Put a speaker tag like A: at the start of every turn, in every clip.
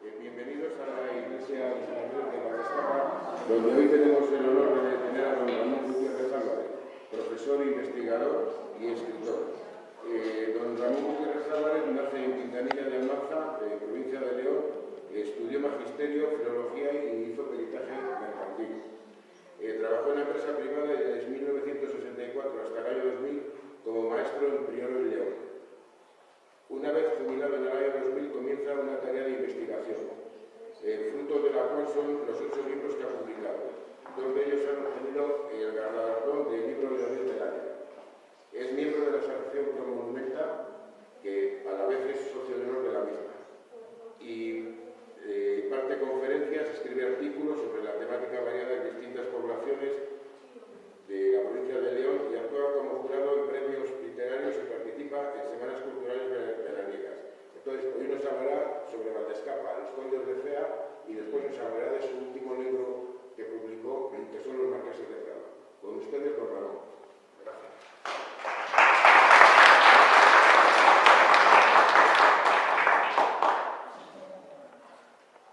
A: Bienvenidos a la Iglesia de San Andrés de Valdescapa, donde hoy tenemos el honor de tener a don Ramón Gutiérrez Álvarez, profesor, investigador y escritor. Don Ramón Gutiérrez Álvarez nace en Quintanilla de Almanza, provincia de León, estudió magisterio, filología y hizo peritaje mercantil. Trabajó en la empresa privada desde 1964 hasta el año 2000 como maestro en Prioro y León. Una vez jubilado en el año 2000 comienza una tarea de investigación, fruto de la cual son los 8 libros que ha publicado. 2 de ellos han obtenido el galardón del libro de León del año. Es miembro de la asociación Promonumenta, que a la vez es socio de honor de la misma. Y parte conferencias, escribe artículos sobre la temática variada en distintas poblaciones de la provincia de León y actúa como jurado en premios literarios y participa en semanas culturales veraniegas. Entonces, hoy nos hablará sobre Valdescapa, los condes de Cea, y después nos hablará de su último libro que publicó, que son Los Marqueses de Prado. Con ustedes, don Ramón. Gracias.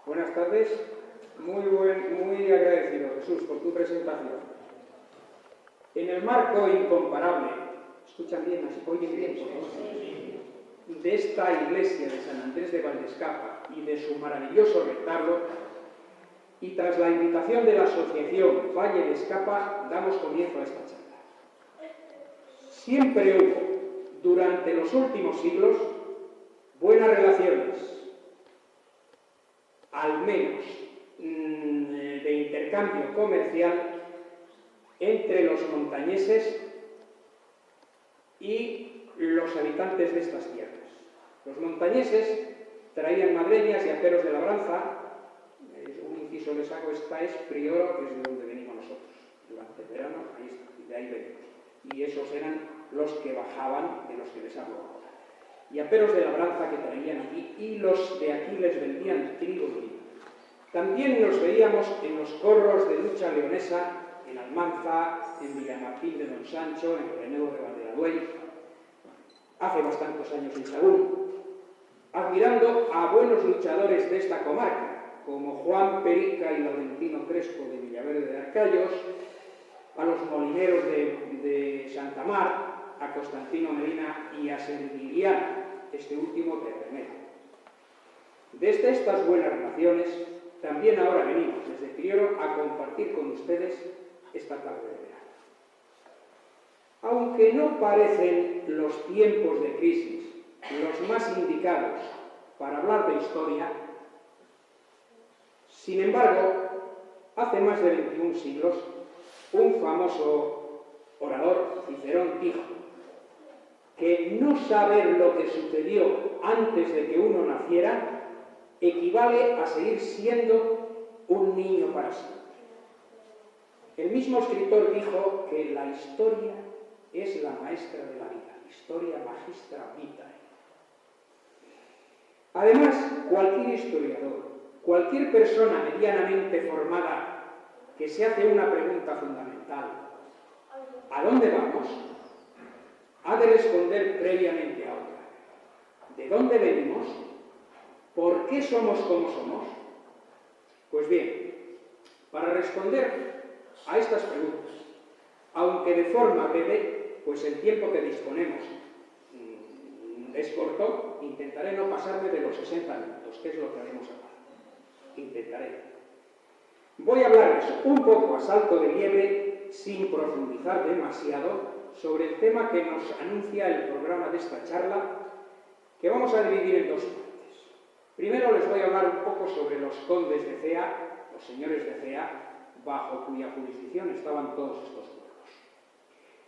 B: Buenas tardes. Muy agradecido, Jesús, por tu presentación. En el marco incomparable, ¿escuchan bien? ¿Oyen bien? De esta iglesia de San Andrés de Valdescapa y de su maravilloso retablo, y tras la invitación de la asociación Valle de Escapa, damos comienzo a esta charla. Siempre hubo, durante los últimos siglos, buenas relaciones, al menos de intercambio comercial, entre los montañeses y los habitantes de estas tierras. Los montañeses traían madreñas y aperos de labranza. Un inciso les hago, esta es Prioro, que es de donde venimos nosotros. Durante el verano, ahí está, y de ahí venimos. Y esos eran los que bajaban, de los que les hablo ahora. Y aperos de labranza que traían aquí, y los de aquí les vendían trigo y vino. También los veíamos en los corros de lucha leonesa, en Almanza, en Villamartín de Don Sancho, en Renego de Valdeaduey, hace bastantes años en Sagún, admirando a buenos luchadores de esta comarca, como Juan Perica y Laurentino Crespo de Villaverde de Arcayos, a los molineros de Santa Mar, a Constantino Medina y a Sendiliana, este último de Remero. Desde estas buenas relaciones, también ahora venimos desde Prioro a compartir con ustedes esta tarde de verano. Aunque no parecen los tiempos de crisis los más indicados para hablar de historia, sin embargo, hace más de 21 siglos, un famoso orador, Cicerón, dijo que no saber lo que sucedió antes de que uno naciera equivale a seguir siendo un niño para siempre. El mismo escritor dijo que la historia es la maestra de la vida, historia magistra vitae. Además, cualquier historiador, cualquier persona medianamente formada que se hace una pregunta fundamental, ¿a dónde vamos?, ha de responder previamente a otra. ¿De dónde venimos? ¿Por qué somos como somos? Pues bien, para responder a estas preguntas, aunque de forma breve, pues el tiempo que disponemos es corto, intentaré no pasarme de los 60 minutos, que es lo que haremos ahora. Intentaré. Voy a hablarles un poco a salto de liebre, sin profundizar demasiado, sobre el tema que nos anuncia el programa de esta charla, que vamos a dividir en 2 partes. Primero les voy a hablar un poco sobre los condes de Cea, los señores de Cea, bajo cuya jurisdicción estaban todos estos pueblos.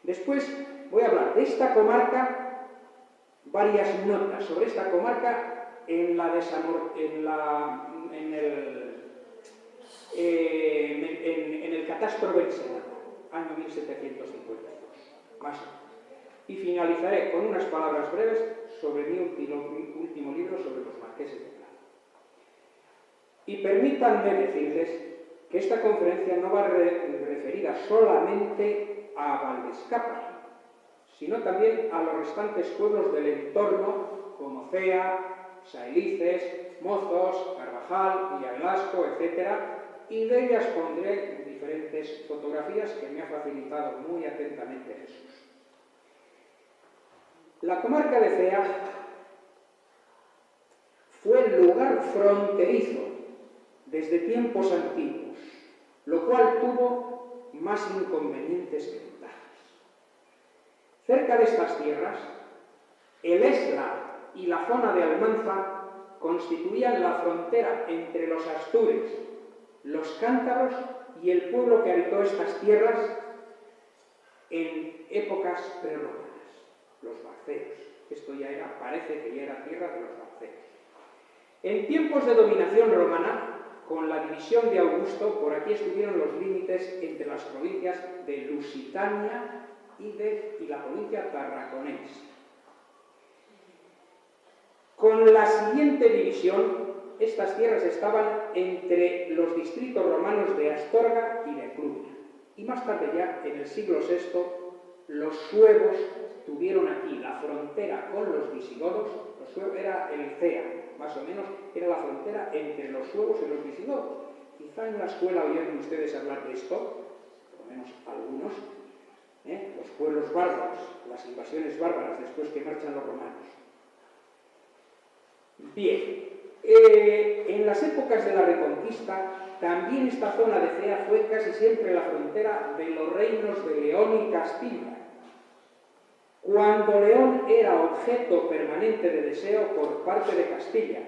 B: Después voy a hablar de esta comarca, varias notas sobre esta comarca en el catastro veneciano, año 1752, más o menos. Y finalizaré con unas palabras breves sobre mi último libro sobre los marqueses de Prado. Y permítanme decirles que esta conferencia no va referida solamente a Valdescapa, sino también a los restantes pueblos del entorno, como Cea, Saelices, Mozos, Carvajal, Villavelasco, etc. Y de ellas pondré diferentes fotografías que me ha facilitado muy atentamente Jesús. La comarca de Cea fue el lugar fronterizo desde tiempos antiguos, lo cual tuvo más inconvenientes que ventajas. Cerca de estas tierras, el Esla y la zona de Almanza constituían la frontera entre los astures, los cántabros y el pueblo que habitó estas tierras en épocas prerromanas, los barceros. Esto ya era, parece que ya era tierra de los barceros. En tiempos de dominación romana, con la división de Augusto, por aquí estuvieron los límites entre las provincias de Lusitania y la provincia tarraconense. Con la siguiente división, estas tierras estaban entre los distritos romanos de Astorga y de Clunia. Y más tarde ya, en el siglo VI, los suevos tuvieron aquí la frontera con los visigodos. Los suevos era el Cea, más o menos, era la frontera entre los suevos y los visigodos. Quizá en la escuela oyeron ustedes hablar de esto, por lo menos algunos, los pueblos bárbaros, las invasiones bárbaras después que marchan los romanos. Bien, en las épocas de la Reconquista, también esta zona de Cea fue casi siempre la frontera de los reinos de León y Castilla, cuando León era objeto permanente de deseo por parte de Castilla.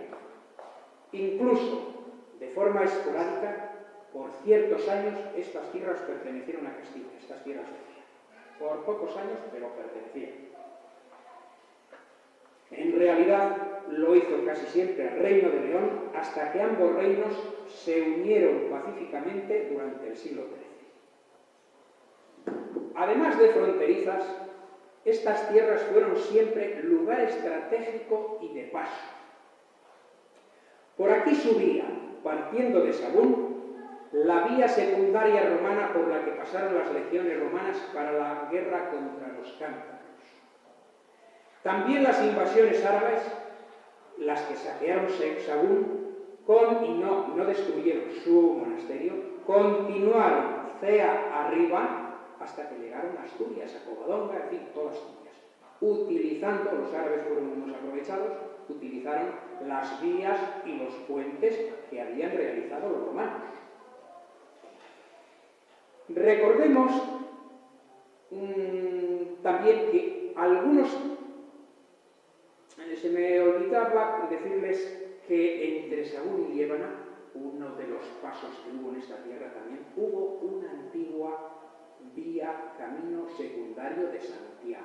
B: Incluso, de forma esporádica, por ciertos años, estas tierras pertenecieron a Castilla, estas tierras de Cea. Por pocos años, pero pertenecían. En realidad, lo hizo casi siempre el reino de León, hasta que ambos reinos se unieron pacíficamente durante el siglo XIII. Además de fronterizas, estas tierras fueron siempre lugar estratégico y de paso. Por aquí subía, partiendo de Sagún, la vía secundaria romana por la que pasaron las legiones romanas para la guerra contra los cántabros. También las invasiones árabes, las que saquearon Sagún y no destruyeron su monasterio, continuaron Cea arriba hasta que llegaron a Asturias, a Covadonga, en fin, todas Asturias. Utilizando, los árabes fueron unos aprovechados, utilizaron las vías y los puentes que habían realizado los romanos. Recordemos también que algunos, se me olvidaba decirles que entre Sagún y Liébana, uno de los pasos que hubo en esta tierra también, hubo una antigua vía, camino secundario de Santiago.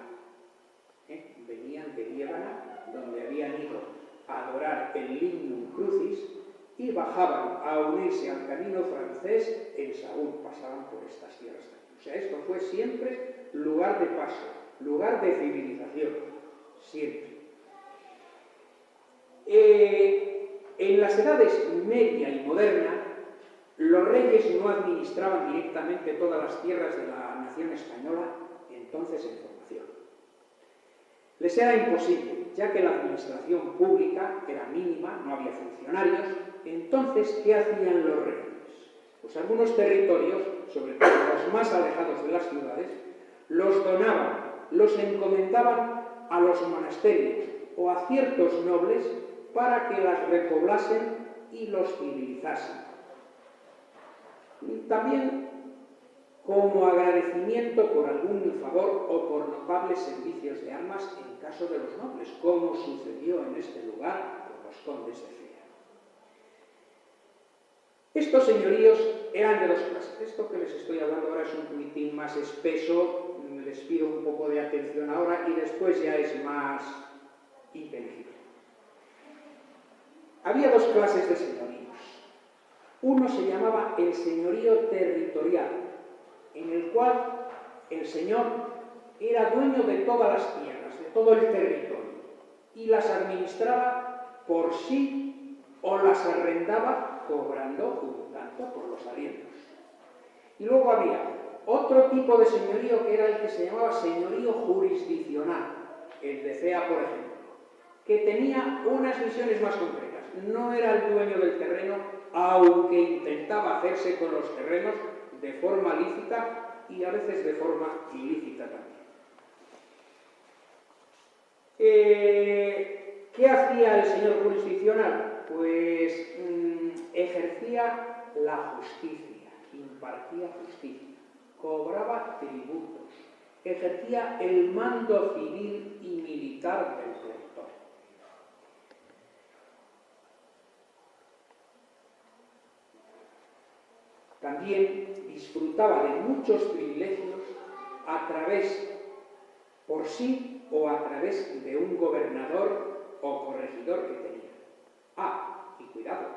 B: Venían de Liébana, donde habían ido a adorar el Lignum Crucis, y bajaban a unirse al camino francés en Sagún, pasaban por estas tierras también. O sea, esto fue siempre lugar de paso, lugar de civilización, siempre. En las edades media y moderna, los reyes no administraban directamente todas las tierras de la nación española, entonces en formación. Les era imposible, ya que la administración pública era mínima, no había funcionarios. Entonces, ¿qué hacían los reyes? Pues algunos territorios, sobre todo los más alejados de las ciudades, los donaban, los encomendaban a los monasterios o a ciertos nobles para que las repoblasen y los civilizasen. También como agradecimiento por algún favor o por notables servicios de armas en caso de los nobles, como sucedió en este lugar con los condes de Cea. Estos señoríos eran de dos clases. Esto que les estoy hablando ahora es un poquitín más espeso, les pido un poco de atención ahora y después ya es más inteligible. Había dos clases de señoríos. Uno se llamaba el señorío territorial, en el cual el señor era dueño de todas las tierras, de todo el territorio, y las administraba por sí o las arrendaba cobrando un tanto por los arriendos. Y luego había otro tipo de señorío que era el que se llamaba señorío jurisdiccional, el de Cea, por ejemplo, que tenía unas misiones más concretas. No era el dueño del terreno, aunque intentaba hacerse con los terrenos de forma lícita y a veces de forma ilícita también. ¿Qué hacía el señor jurisdiccional? Pues ejercía la justicia, impartía justicia, cobraba tributos, ejercía el mando civil y militar del territorio. También disfrutaba de muchos privilegios a través, por sí o a través de un gobernador o corregidor que tenía. Y cuidado,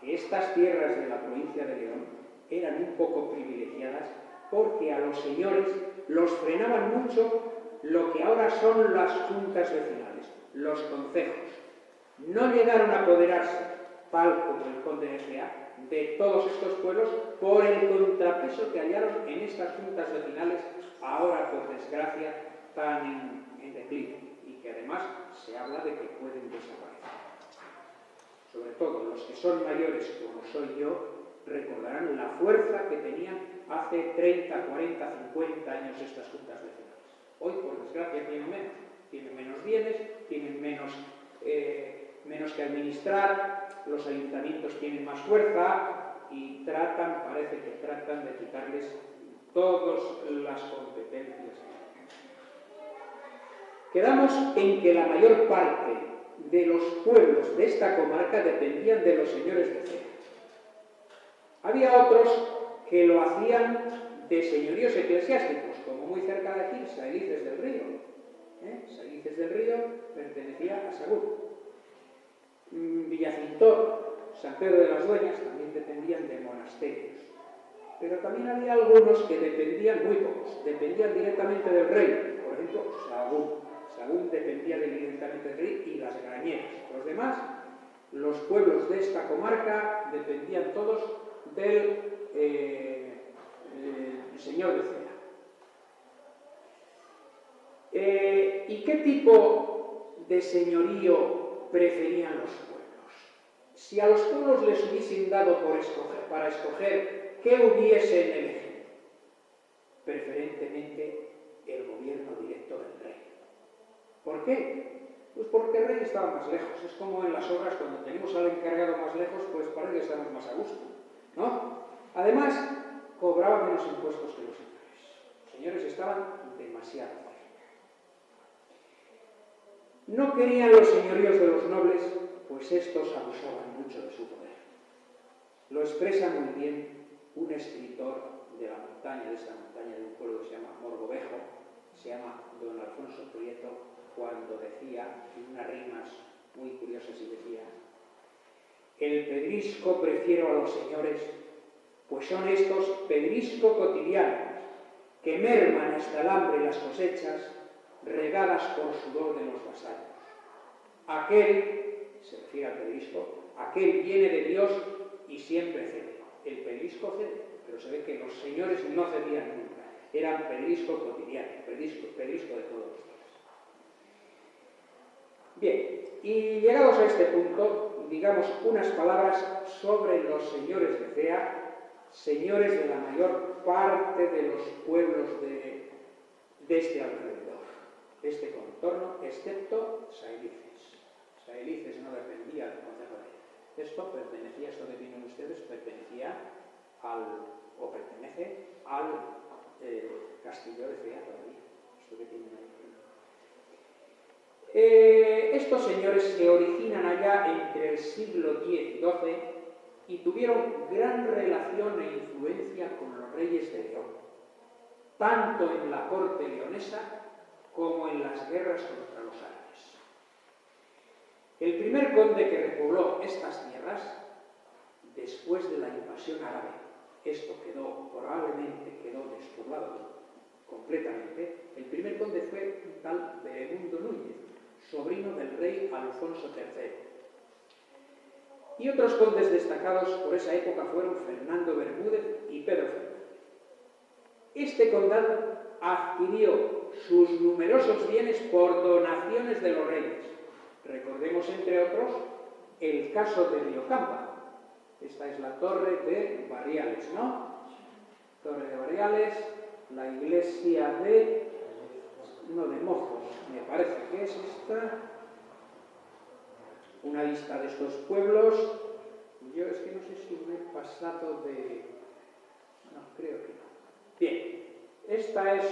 B: que estas tierras de la provincia de León eran un poco privilegiadas porque a los señores los frenaban mucho lo que ahora son las juntas vecinales, los concejos. No llegaron a apoderarse, tal como el conde de Egea, de todos estos pueblos por el contrapeso que hallaron en estas juntas vecinales, ahora por desgracia tan en declive, y que además se habla de que pueden desaparecer. Sobre todo los que son mayores, como soy yo, recordarán la fuerza que tenían hace 30, 40, 50 años estas juntas vecinales. Hoy, por desgracia, tienen menos bienes, tienen menos que administrar, los ayuntamientos tienen más fuerza y parece que tratan de quitarles todas las competencias. Quedamos en que la mayor parte de los pueblos de esta comarca dependían de los señores de Cea. Había otros que lo hacían de señoríos eclesiásticos, como muy cerca de aquí, Saelices del Río. Saelices del Río pertenecía a Sagún. Villacintor, San Pedro de las Dueñas también dependían de monasterios. Pero también había algunos que dependían, muy pocos, dependían directamente del rey. Por ejemplo, Sagún. Sagún dependía directamente del rey y las Grañeras. Los demás, los pueblos de esta comarca dependían todos del señor de Cea. ¿Y qué tipo de señorío preferían los pueblos? Si a los pueblos les hubiesen dado para escoger qué hubiesen elegido, preferentemente el gobierno directo del rey. ¿Por qué? Pues porque el rey estaba más lejos. Es como en las obras, cuando tenemos al encargado más lejos, pues parece que estamos más a gusto, ¿no? Además, cobraba menos impuestos que los señores. Los señores estaban demasiado cerca. No querían los señoríos de los nobles, pues estos abusaban mucho de su poder. Lo expresa muy bien un escritor de la montaña, de esta montaña, de un pueblo que se llama Morgovejo, se llama don Alfonso Prieto, cuando decía, en unas rimas muy curiosas, y decía: el pedrisco prefiero a los señores, pues son estos pedrisco cotidianos, que merman hasta el hambre las cosechas, regadas por sudor de los vasallos. Aquel, se refiere al pedrisco, aquel viene de Dios y siempre cede. El pedrisco cede, pero se ve que los señores no cedían nunca. Eran pedrisco cotidiano, pedrisco de todos los días. Bien, y llegados a este punto, digamos unas palabras sobre los señores de Cea, señores de la mayor parte de los pueblos de este alrededor, de este contorno, excepto Saelices. Saelices no dependía del concejo de esto, que tienen ustedes, pertenece al castillo de Cea todavía, esto que tienen ahí. Estos señores se originan allá entre el siglo X y XII y tuvieron gran relación e influencia con los reyes de León, tanto en la corte leonesa como en las guerras contra los árabes. El primer conde que repobló estas tierras, después de la invasión árabe, esto probablemente quedó despoblado completamente, el primer conde fue un tal Beremundo Núñez, sobrino del rey Alfonso III. Y otros condes destacados por esa época fueron Fernando Bermúdez y Pedro Fernández. Este condado adquirió sus numerosos bienes por donaciones de los reyes, Recordemos, entre otros, el caso de Riocampa. Esta es la Torre de Barriales, ¿no? Torre de Barriales, la iglesia de Mozos, me parece que es esta. Una lista de estos pueblos. Yo es que no sé si me he pasado de... No, creo que no. Bien, esta es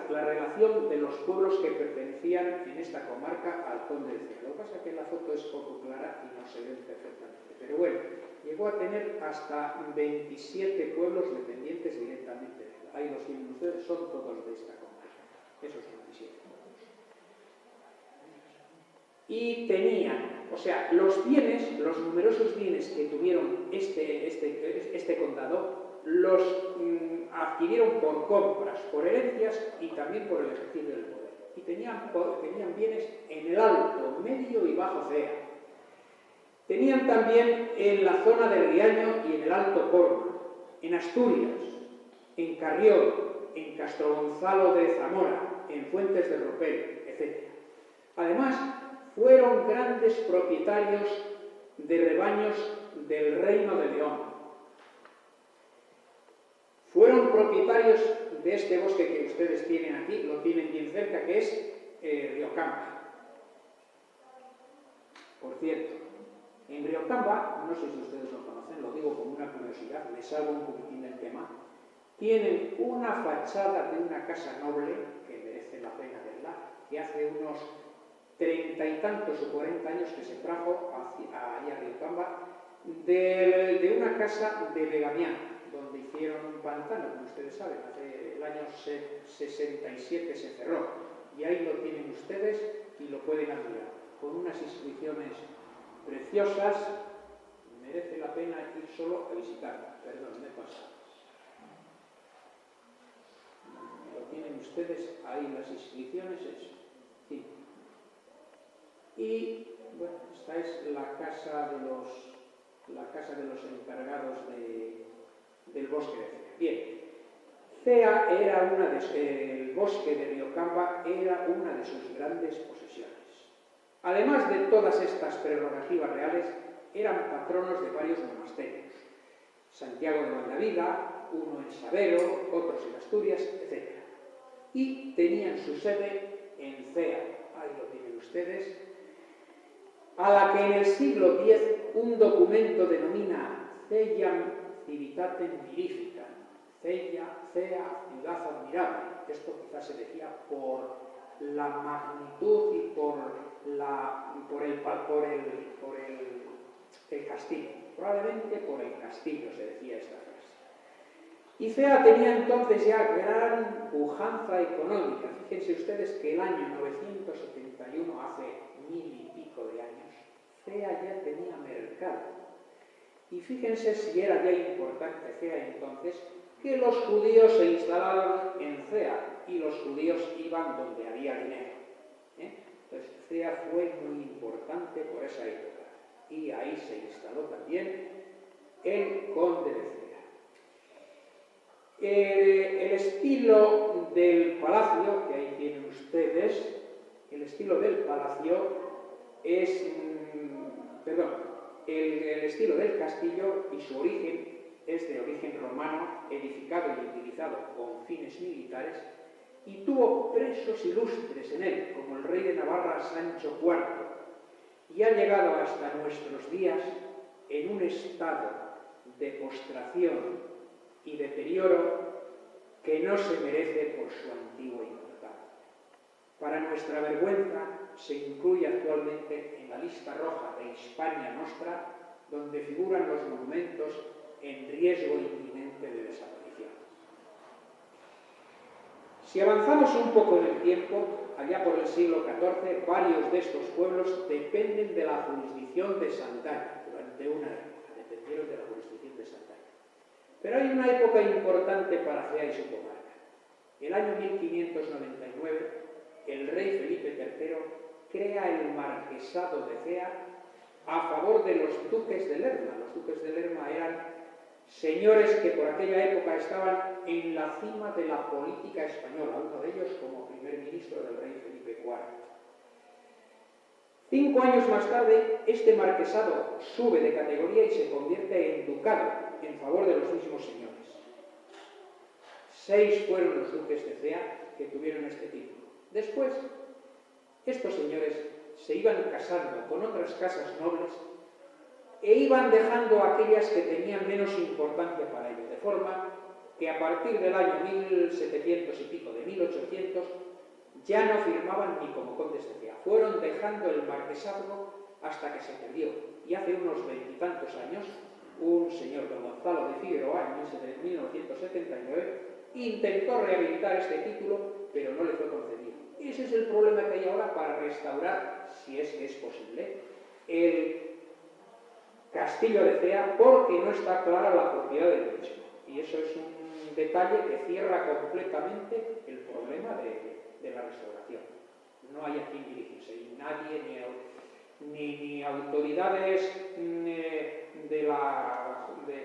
B: la relación de los pueblos que pertenecían en esta comarca al Conde de Cea. Lo que pasa es que la foto es poco clara y no se ve perfectamente. Pero bueno, llegó a tener hasta 27 pueblos dependientes directamente de él. Ahí los tienen ustedes, son todos de esta comarca. Esos 27 pueblos. Y tenían, o sea, los bienes, los numerosos bienes que tuvieron este condado, los adquirieron por compras, por herencias y también por el ejercicio del poder. Y tenían bienes en el Alto, Medio y Bajo Cea. Tenían también en la zona del Riaño y en el Alto Porma, en Asturias, en Carrión, en Castro Gonzalo de Zamora, en Fuentes de Ropel, etc. Además, fueron grandes propietarios de rebaños del Reino de León. Fueron propietarios de este bosque que ustedes tienen aquí, lo tienen bien cerca, que es Riocampa. Por cierto, en Riocampa, no sé si ustedes lo conocen, lo digo como una curiosidad, les salgo un poquitín del tema, tienen una fachada de una casa noble, que merece la pena verla, que hace unos 30 y tantos o 40 años que se trajo allá a Riocampa, de una casa de Begamián, donde hicieron un pantano, como ustedes saben, hace el año 67 se cerró, y ahí lo tienen ustedes y lo pueden admirar, con unas inscripciones preciosas. Merece la pena ir solo a visitarlo. Perdón, me he pasado. Lo tienen ustedes ahí, las inscripciones, eso. Sí. Y, bueno, esta es la casa de los encargados del bosque de Cea. Bien, Cea era el bosque de Riocampa era una de sus grandes posesiones. Además de todas estas prerrogativas reales, eran patronos de varios monasterios. Santiago de Valladolid, uno en Sabero, otros en Asturias, etc. Y tenían su sede en Cea, ahí lo tienen ustedes, a la que en el siglo X un documento denomina Ceiam Civitatem Mirificam, Cea, ciudad admirable. Esto quizás se decía por la magnitud y por el castillo. Probablemente por el castillo se decía esta frase. Y Cea tenía entonces ya gran pujanza económica. Fíjense ustedes que el año 971, hace 1000 y pico de años, Cea ya tenía mercado. Y fíjense si era ya importante Cea entonces, que los judíos se instalaban en Cea y los judíos iban donde había dinero. Entonces Cea fue muy importante por esa época. Y ahí se instaló también el conde de Cea. El estilo del palacio, que ahí tienen ustedes, el estilo del palacio es, el estilo del castillo y su origen es de origen romano, edificado y utilizado con fines militares, y tuvo presos ilustres en él, como el rey de Navarra Sancho IV, y ha llegado hasta nuestros días en un estado de postración y deterioro que no se merece por su antigua importancia. Para nuestra vergüenza, se incluye actualmente en la lista roja de Hispania Nostra, donde figuran los monumentos en riesgo inminente de desaparición. Si avanzamos un poco en el tiempo, allá por el siglo XIV, varios de estos pueblos dependen de la jurisdicción de Santalla. Durante una época dependieron de la jurisdicción de Santalla. Pero hay una época importante para Cea y su comarca. El año 1599, el rey Felipe III crea el marquesado de Cea a favor de los duques de Lerma. Los duques de Lerma eran señores que por aquella época estaban en la cima de la política española, uno de ellos como primer ministro del rey Felipe IV. 5 años más tarde, este marquesado sube de categoría y se convierte en ducado en favor de los mismos señores. 6 fueron los duques de Cea que tuvieron este título. Después, estos señores se iban casando con otras casas nobles e iban dejando aquellas que tenían menos importancia para ellos, de forma que a partir del año 1700 y pico, de 1800, ya no firmaban ni como condes de Cea. Fueron dejando el marquesazgo hasta que se perdió. Y hace unos 20 y tantos años, un señor don Gonzalo de Figueroa, en 1979, intentó rehabilitar este título, pero no le fue concedido. Ese es el problema que hay ahora para restaurar, si es que es posible, el Castillo de Cea, porque no está clara la propiedad del mismo. Y eso es un detalle que cierra completamente el problema de la restauración. No hay a quién dirigirse, y nadie, ni autoridades de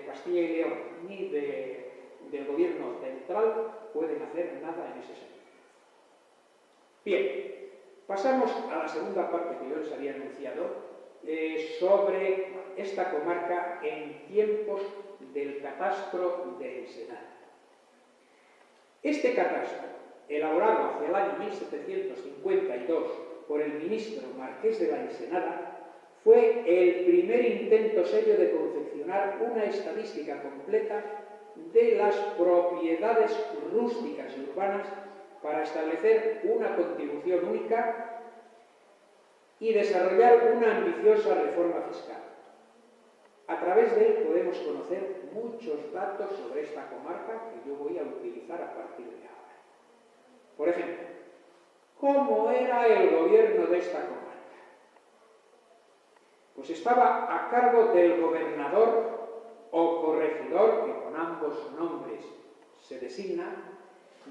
B: Castilla y León, ni del gobierno central pueden hacer nada en ese sentido. Bien, pasamos a la segunda parte que yo les había anunciado sobre esta comarca en tiempos del catastro de Ensenada. Este catastro, elaborado hacia el año 1752 por el ministro Marqués de la Ensenada, fue el primer intento serio de confeccionar una estadística completa de las propiedades rústicas y urbanas para establecer una contribución única y desarrollar una ambiciosa reforma fiscal. A través de él podemos conocer muchos datos sobre esta comarca que yo voy a utilizar a partir de ahora. Por ejemplo, ¿cómo era el gobierno de esta comarca? Pues estaba a cargo del gobernador o corregidor, que con ambos nombres se designa,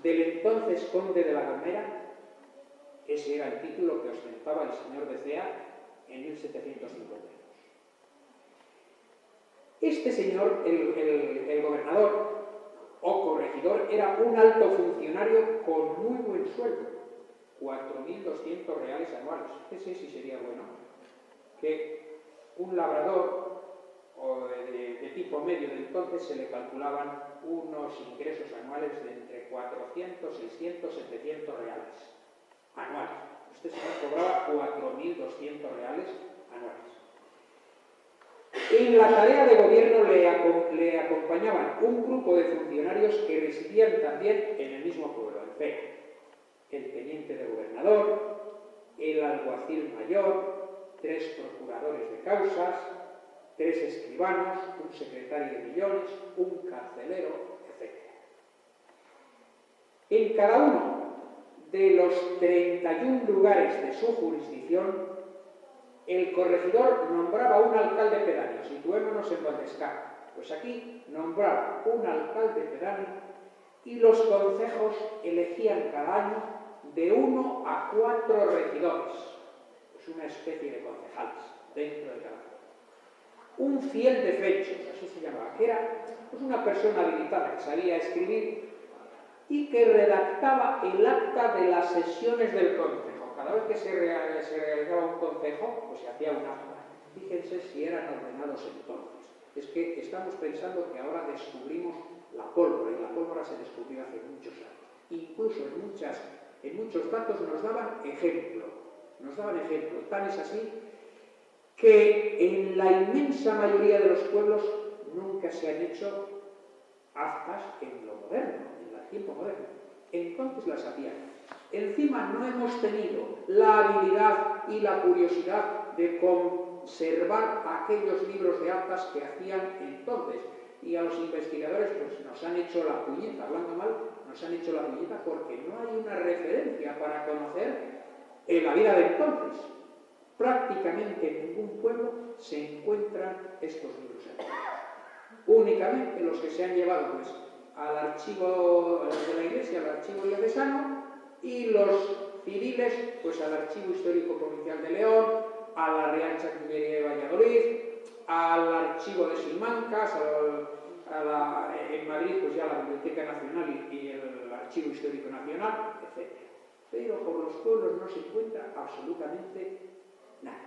B: del entonces conde de La Gomera. Ese era el título que ostentaba el señor de Cea en 1752. Este señor, el gobernador o corregidor, era un alto funcionario con muy buen sueldo, 4.200 reales anuales. Ese sí sería bueno, que un labrador de tipo medio de entonces se le calculaban unos ingresos anuales de entre 400, 600, 700 reales anuales. Este señor cobraba 4.200 reales anuales. En la tarea de gobierno le acompañaban un grupo de funcionarios que residían también en el mismo pueblo, en Cea. El teniente de gobernador, el alguacil mayor, 3 procuradores de causas, 3 escribanos, un secretario de millones, un carcelero, etc. En cada uno de los 31 lugares de su jurisdicción, el corregidor nombraba un alcalde pedáneo. Situémonos en Valdescar. Pues aquí nombraba un alcalde pedáneo y los concejos elegían cada año de 1 a 4 regidores. Pues una especie de concejales dentro de cada uno. Un fiel de fechos, así se llamaba, que era pues, una persona habilitada que sabía escribir y que redactaba el acta de las sesiones del concejo. Cada vez que se realizaba un concejo, pues se hacía un acta. Fíjense si eran ordenados entonces. Es que estamos pensando que ahora descubrimos la pólvora, y la pólvora se descubrió hace muchos años. Incluso en muchos datos nos daban ejemplo. Tan es así que en la inmensa mayoría de los pueblos nunca se han hecho actas en lo moderno, en el tiempo moderno. Entonces las hacían. Encima no hemos tenido la habilidad y la curiosidad de conservar aquellos libros de actas que hacían entonces. Y a los investigadores pues nos han hecho la puñeta, hablando mal, nos han hecho la puñeta porque no hay una referencia para conocer la vida de entonces. Prácticamente en ningún pueblo se encuentran estos libros antiguos. Únicamente los que se han llevado pues, al archivo de la Iglesia, al archivo diocesano, y los civiles pues al Archivo Histórico Provincial de León, a la Real Chancillería de Valladolid, al Archivo de Simancas, en Madrid pues ya la Biblioteca Nacional y el Archivo Histórico Nacional, etc. Pero por los pueblos no se encuentra absolutamente Nada.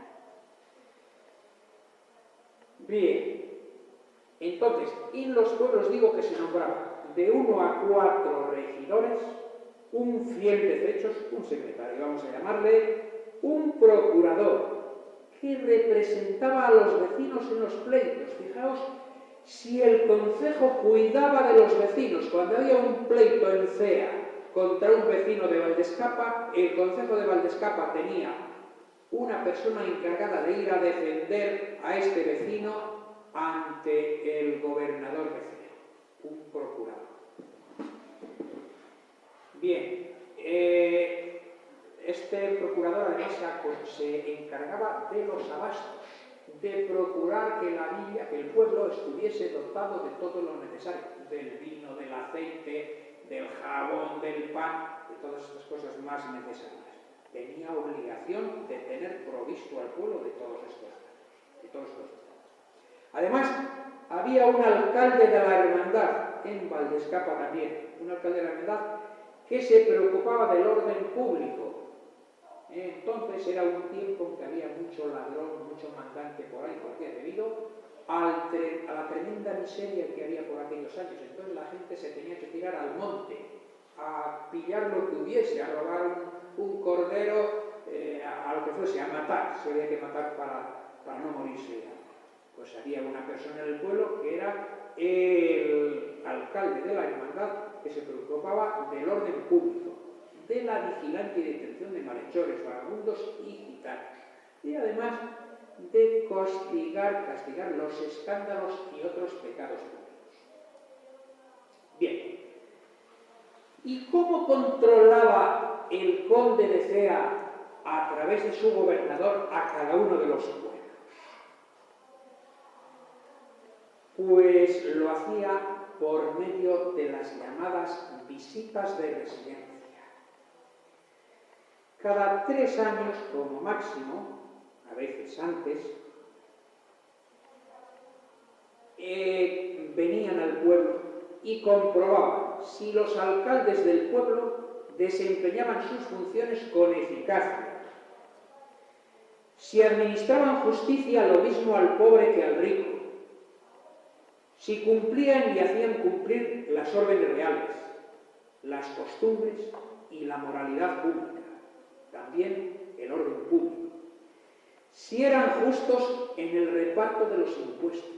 B: Bien, entonces, en los pueblos digo que se nombraba de 1 a 4 regidores, un fiel de fechos, un secretario, vamos a llamarle, un procurador, que representaba a los vecinos en los pleitos. Fijaos, si el concejo cuidaba de los vecinos, cuando había un pleito en Cea contra un vecino de Valdescapa, el concejo de Valdescapa tenía una persona encargada de ir a defender a este vecino ante el gobernador de Cea, un procurador. Bien, este procurador además se encargaba de los abastos, de procurar que el pueblo estuviese dotado de todo lo necesario, del vino, del aceite, del jabón, del pan, de todas estas cosas más necesarias. Tenía obligación de tener provisto al pueblo de todos estos datos. Además, había un alcalde de la hermandad, en Valdescapa también, un alcalde de la hermandad, que se preocupaba del orden público. Entonces era un tiempo en que había mucho ladrón, mucho mandante por ahí, porque debido a la tremenda miseria que había por aquellos años. Entonces la gente se tenía que tirar al monte, a pillar lo que hubiese, a robar un cordero, a lo que fuese, a matar. Se había que matar para no morirse. Pues había una persona en el pueblo que era el alcalde de la hermandad, que se preocupaba del orden público, de la vigilancia y detención de malhechores, vagabundos y gitanos, y además de castigar los escándalos y otros pecados públicos. Bien, ¿y cómo controlaba el conde de Cea a través de su gobernador a cada uno de los pueblos? Pues lo hacía por medio de las llamadas visitas de residencia. Cada 3 años, como máximo, a veces antes, venían al pueblo y comprobaban si los alcaldes del pueblo desempeñaban sus funciones con eficacia, si administraban justicia lo mismo al pobre que al rico, si cumplían y hacían cumplir las órdenes reales, las costumbres y la moralidad pública, también el orden público, si eran justos en el reparto de los impuestos,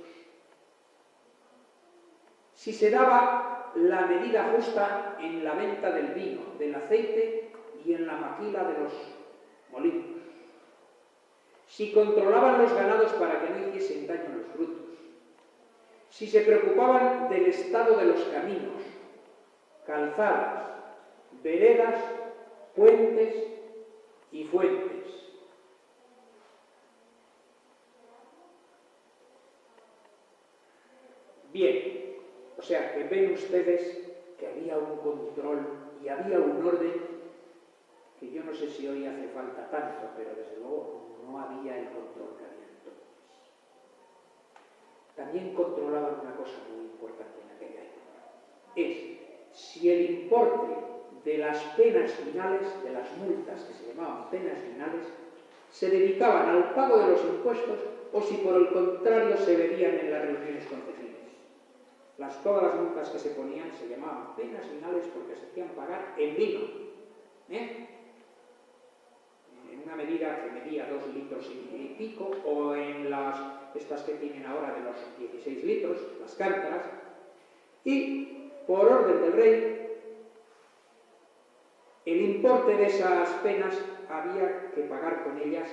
B: si se daba la medida justa en la venta del vino, del aceite y en la maquila de los molinos, si controlaban los ganados para que no hiciesen daño a los frutos, si se preocupaban del estado de los caminos, calzadas, veredas, puentes y fuentes. Bien, o sea que ven ustedes que había un control y había un orden que yo no sé si hoy hace falta tanto, pero desde luego no había el control que había entonces. También controlaban una cosa muy importante en aquella época. Es si el importe de las penas finales, de las multas que se llamaban penas finales, se dedicaban al pago de los impuestos o si por el contrario se veían en las reuniones concejales. Todas las multas que se ponían se llamaban penas finales porque se hacían pagar en vino. En una medida que medía 2 litros y pico, o en estas que tienen ahora de los 16 litros, las cántaras, y por orden del rey, el importe de esas penas había que pagar con ellas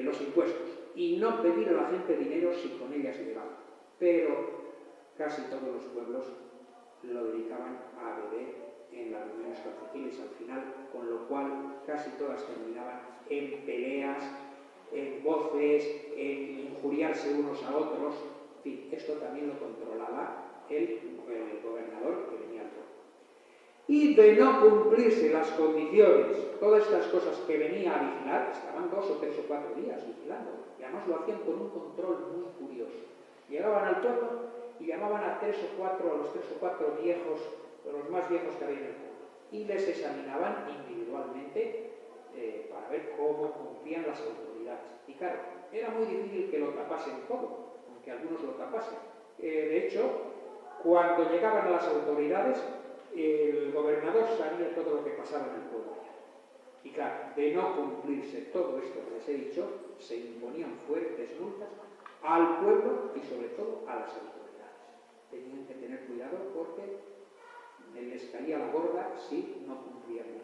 B: los impuestos y no pedir a la gente dinero si con ellas llegaban. Pero casi todos los pueblos lo dedicaban a beber en las reuniones concejales al final, con lo cual casi todas terminaban en peleas, en voces, en injuriarse unos a otros. En fin, esto también lo controlaba el gobernador que venía al pueblo. Y de no cumplirse las condiciones, todas estas cosas que venía a vigilar, estaban 2 o 3 o 4 días vigilando, y además lo hacían con un control muy curioso. Llegaban al pueblo y llamaban a los 3 o 4 viejos, los más viejos que había en el pueblo, y les examinaban individualmente para ver cómo cumplían las autoridades. Y claro, era muy difícil que lo tapasen todo, aunque algunos lo tapasen. De hecho, cuando llegaban las autoridades, el gobernador sabía todo lo que pasaba en el pueblo. Y claro, de no cumplirse todo esto que les he dicho, se imponían fuertes multas al pueblo y sobre todo a las autoridades. Tenían que tener cuidado porque les caía la gorda si no cumplían el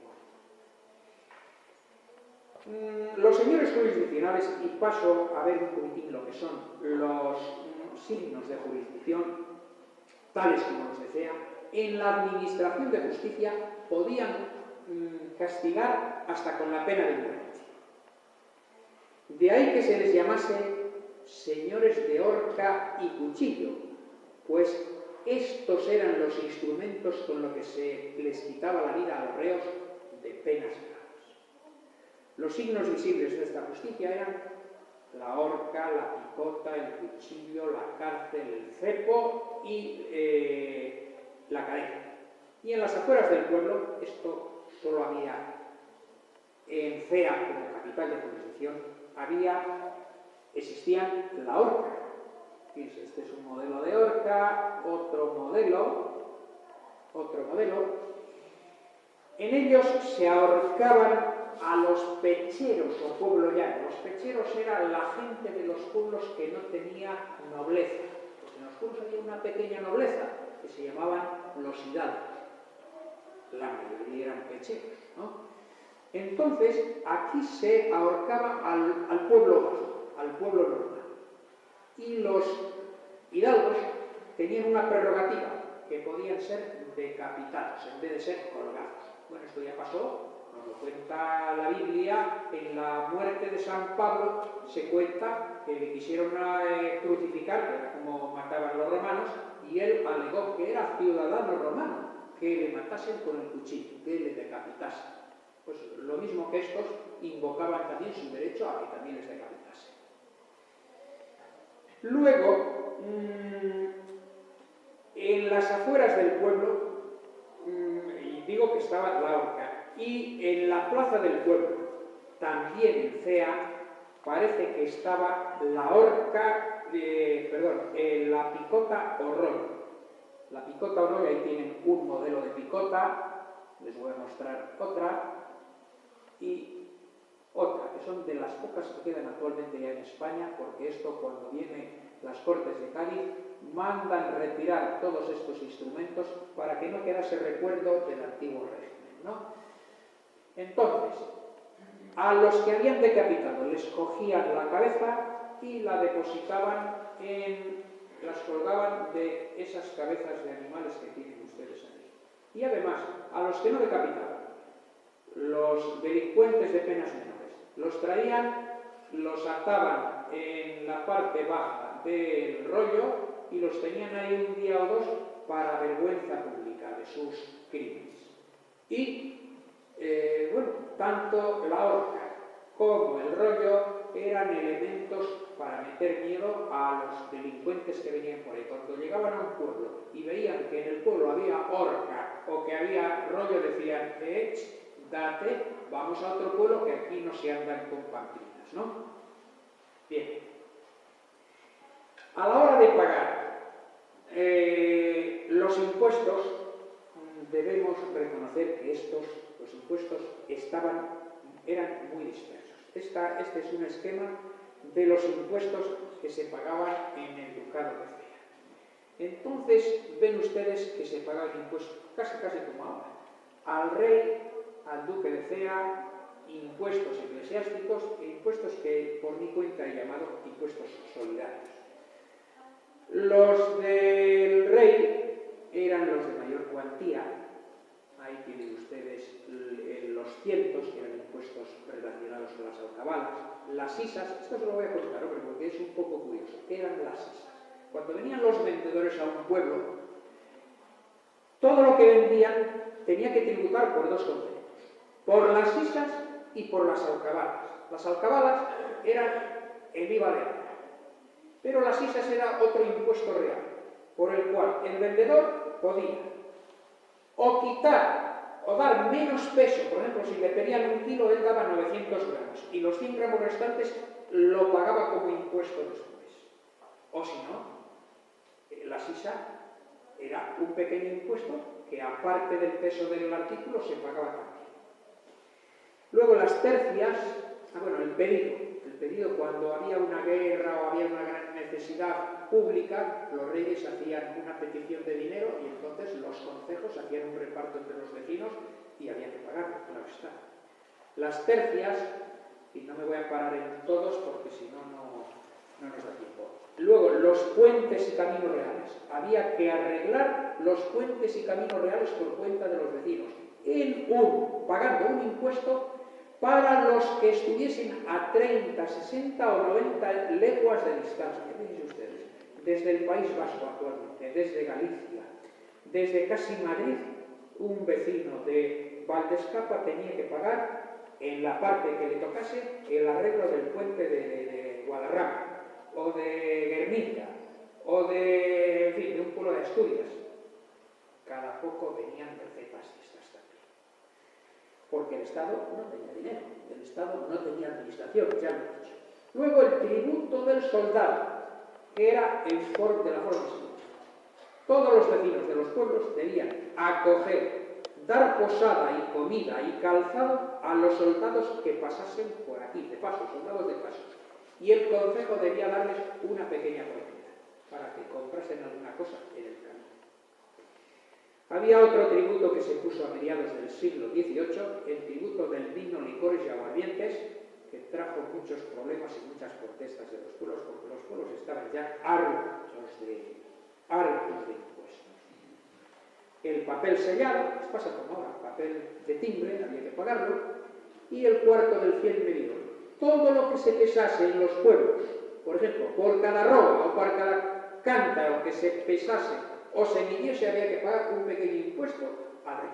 B: código. Los señores jurisdiccionales, y paso a ver un poquitín lo que son los signos de jurisdicción, tales como los decía, en la administración de justicia podían castigar hasta con la pena de muerte. De ahí que se les llamase señores de horca y cuchillo, pues estos eran los instrumentos con los que se les quitaba la vida a los reos de penas graves. Los signos visibles de esta justicia eran la horca, la picota, el cuchillo, la cárcel, el cepo y la cadena. Y en las afueras del pueblo, esto solo había en Cea, como capital de jurisdicción, existían la horca. Fíjense, este es un modelo de horca, otro modelo. En ellos se ahorcaban a los pecheros o pueblo llano. Los pecheros eran la gente de los pueblos que no tenía nobleza. Porque en los pueblos había una pequeña nobleza que se llamaban los hidalgos. La mayoría eran pecheros, ¿no? Entonces, aquí se ahorcaba al pueblo bajo, al pueblo normal. Y los hidalgos tenían una prerrogativa, que podían ser decapitados en vez de ser colgados. Bueno, esto ya pasó, nos lo cuenta la Biblia, en la muerte de San Pablo se cuenta que le quisieron crucificar, que era como mataban los romanos, y él alegó que era ciudadano romano, que le matasen con el cuchillo, que le decapitasen. Pues lo mismo que estos invocaban también su derecho a que también les decapitasen. Luego, en las afueras del pueblo, y digo que estaba la horca, y en la plaza del pueblo, también en Cea, parece que estaba la horca, la picota o rollo. La picota o rollo, ahí tienen un modelo de picota, les voy a mostrar otra, y otra, que son de las pocas que quedan actualmente ya en España, porque esto cuando vienen las Cortes de Cádiz mandan retirar todos estos instrumentos para que no quedase recuerdo del antiguo régimen, ¿no? Entonces, a los que habían decapitado les cogían la cabeza y la depositaban las colgaban de esas cabezas de animales que tienen ustedes ahí. Y además, a los que no decapitaban, los delincuentes de penas menores, los traían, los ataban en la parte baja del rollo y los tenían ahí un día o dos para vergüenza pública de sus crímenes. Y, tanto la horca como el rollo eran elementos para meter miedo a los delincuentes que venían por ahí. Cuando llegaban a un pueblo y veían que en el pueblo había horca o que había rollo, decían, date, vamos a otro pueblo que aquí no se andan con pamplinas, ¿no? Bien. A la hora de pagar los impuestos, debemos reconocer que los impuestos eran muy dispersos. Este es un esquema de los impuestos que se pagaban en el Ducado de Cea. Entonces, ven ustedes que se pagaban impuestos casi como ahora. Al rey, al duque de Cea, impuestos eclesiásticos e impuestos que por mi cuenta he llamado impuestos solidarios. Los del rey eran los de mayor cuantía. Ahí tienen ustedes los cientos, que eran impuestos relacionados con las alcabalas. Las sisas, esto se lo voy a contar, hombre, porque es un poco curioso. ¿Qué eran las sisas? Cuando venían los vendedores a un pueblo, todo lo que vendían tenía que tributar por dos conceptos: por las sisas y por las alcabalas. Las alcabalas eran el IVA real, pero las sisas era otro impuesto real, por el cual el vendedor podía o quitar o dar menos peso. Por ejemplo, si le pedían 1 kilo, él daba 900 gramos y los 100 gramos restantes lo pagaba como impuesto después. O si no, la sisa era un pequeño impuesto que, aparte del peso del artículo, se pagaba también. Luego las tercias, el pedido cuando había una guerra o había una gran necesidad pública, los reyes hacían una petición de dinero y entonces los concejos hacían un reparto entre los vecinos y había que pagarlo, claro está. Las tercias, y no me voy a parar en todos porque si no, no nos da tiempo. Luego, los puentes y caminos reales. Había que arreglar los puentes y caminos reales por cuenta de los vecinos, pagando un impuesto para los que estuviesen a 30, 60 o 90 leguas de distancia. Fíjense ustedes, desde el País Vasco actualmente, desde Galicia, desde casi Madrid, un vecino de Valdescapa tenía que pagar, en la parte que le tocase, el arreglo del puente de Guadarrama, o de Guernica, o de un pueblo de Asturias. Cada poco venían recetas de estas también. Porque el Estado no tenía dinero, el Estado no tenía administración, ya lo he dicho. Luego el tributo del soldado, que era de la forma siguiente. Todos los vecinos de los pueblos debían acoger, dar posada y comida y calzado a los soldados que pasasen por aquí, de paso, soldados de paso. Y el concejo debía darles una pequeña propina para que comprasen alguna cosa en el camino. Había otro tributo que se puso a mediados del siglo XVIII, el tributo del vino, licores y aguardientes, que trajo muchos problemas y muchas protestas de los pueblos, porque los pueblos estaban ya hartos de impuestos. El papel sellado, pues pasa como ahora, papel de timbre, había que pagarlo, y el cuarto del fiel medidor. Todo lo que se pesase en los pueblos, por ejemplo, por cada roba o por cada cántaro que se pesase o se midiese, había que pagar un pequeño impuesto al rey.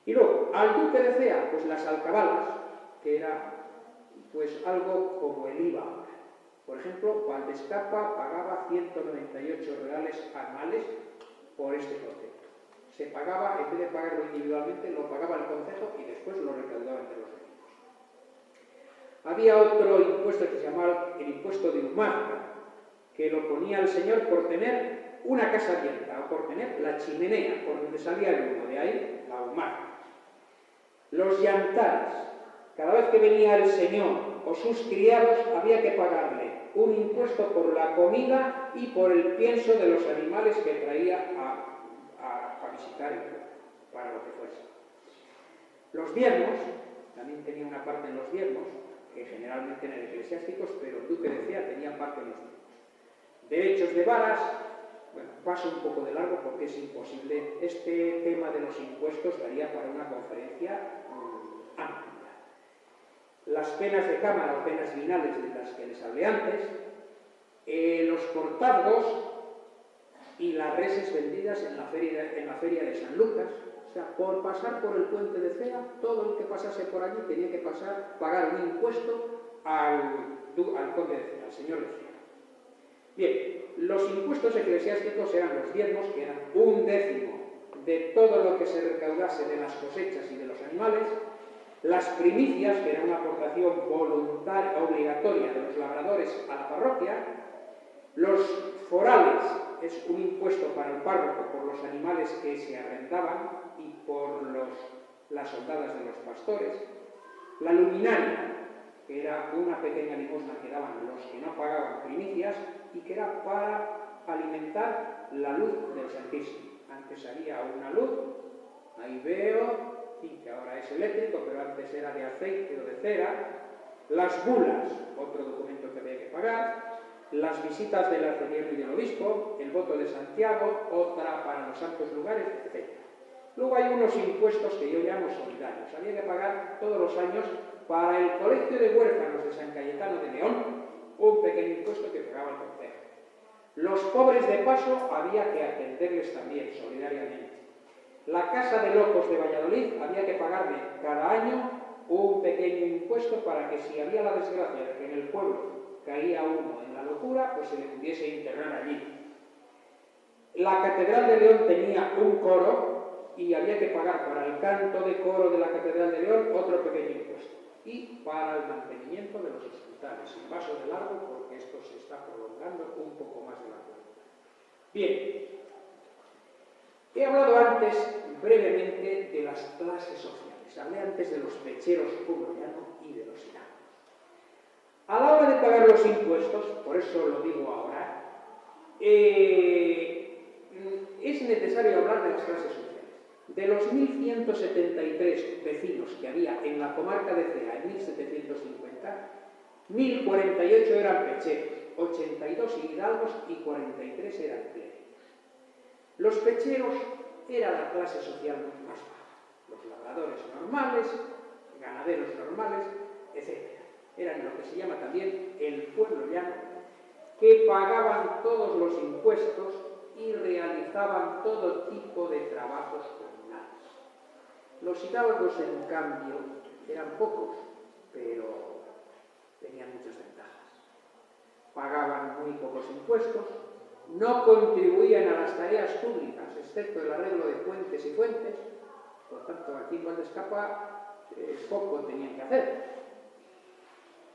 B: Y luego, al duque de Cea, pues las alcabalas, que era pues algo como el IVA ahora. Por ejemplo, Valdescapa pagaba 198 reales anuales por este concepto. Se pagaba, en vez de pagarlo individualmente, lo pagaba el concejo y después lo recaudaba entre los vecinos. Había otro impuesto que se llamaba el impuesto de humarca, que lo ponía el señor por tener una casa abierta o por tener la chimenea por donde salía el humo, de ahí la humarca. Los yantares, cada vez que venía el señor o sus criados había que pagarle un impuesto por la comida y por el pienso de los animales que traía a visitar para lo que fuese. Los diezmos, también tenía una parte en los diezmos, que generalmente eran eclesiásticos, pero el duque de Cea tenía parte en los diezmos. Derechos de varas, paso un poco de largo porque es imposible. Este tema de los impuestos daría para una conferencia amplia. Las penas de cámara o penas vinales de las que les hablé antes, los cortazgos y las reses vendidas en la feria de San Lucas. O sea, por pasar por el puente de Cea, todo el que pasase por allí tenía que pagar un impuesto al conde de Cea, al señor de Cea. Bien, los impuestos eclesiásticos eran los diezmos, que eran 1/10 de todo lo que se recaudase de las cosechas y de los animales, las primicias, que era una aportación voluntaria, obligatoria de los labradores a la parroquia, los forales, es un impuesto para el párroco por los animales que se arrendaban y por las soldadas de los pastores, la luminaria, que era una pequeña limosna que daban los que no pagaban primicias y que era para alimentar la luz del Santísimo. Antes había una luz, ahí veo, que ahora es eléctrico, pero antes era de aceite o de cera, las bulas, otro documento que había que pagar, las visitas del arcediano y del obispo, el voto de Santiago, otra para los santos lugares, etc. Luego hay unos impuestos que yo llamo solidarios. Había que pagar todos los años para el colegio de huérfanos de San Cayetano de León, un pequeño impuesto que pagaba el concejo. Los pobres de paso había que atenderles también, solidariamente. La Casa de Locos de Valladolid había que pagarle cada año un pequeño impuesto para que si había la desgracia de que en el pueblo caía uno en la locura, pues se le pudiese internar allí. La Catedral de León tenía un coro y había que pagar para el canto de coro de la Catedral de León otro pequeño impuesto. Y para el mantenimiento de los hospitales. Sin paso de largo, porque esto se está prolongando un poco más de la cuenta. Bien, he hablado antes brevemente de las clases sociales. Hablé antes de los pecheros pueblo-llano y de los hidalgos. A la hora de pagar los impuestos, por eso lo digo ahora, es necesario hablar de las clases sociales. De los 1.173 vecinos que había en la comarca de Cea en 1750, 1.048 eran pecheros, 82 hidalgos y 43 eran clérigos. Los pecheros era la clase social más baja. Los labradores normales, ganaderos normales, etc. Eran lo que se llama también el pueblo llano, que pagaban todos los impuestos y realizaban todo tipo de trabajos comunales. Los hidalgos, en cambio, eran pocos, pero tenían muchas ventajas. Pagaban muy pocos impuestos, no contribuían a las tareas públicas, excepto el arreglo de puentes y fuentes, por tanto, aquí en Valdescapa poco tenían que hacer.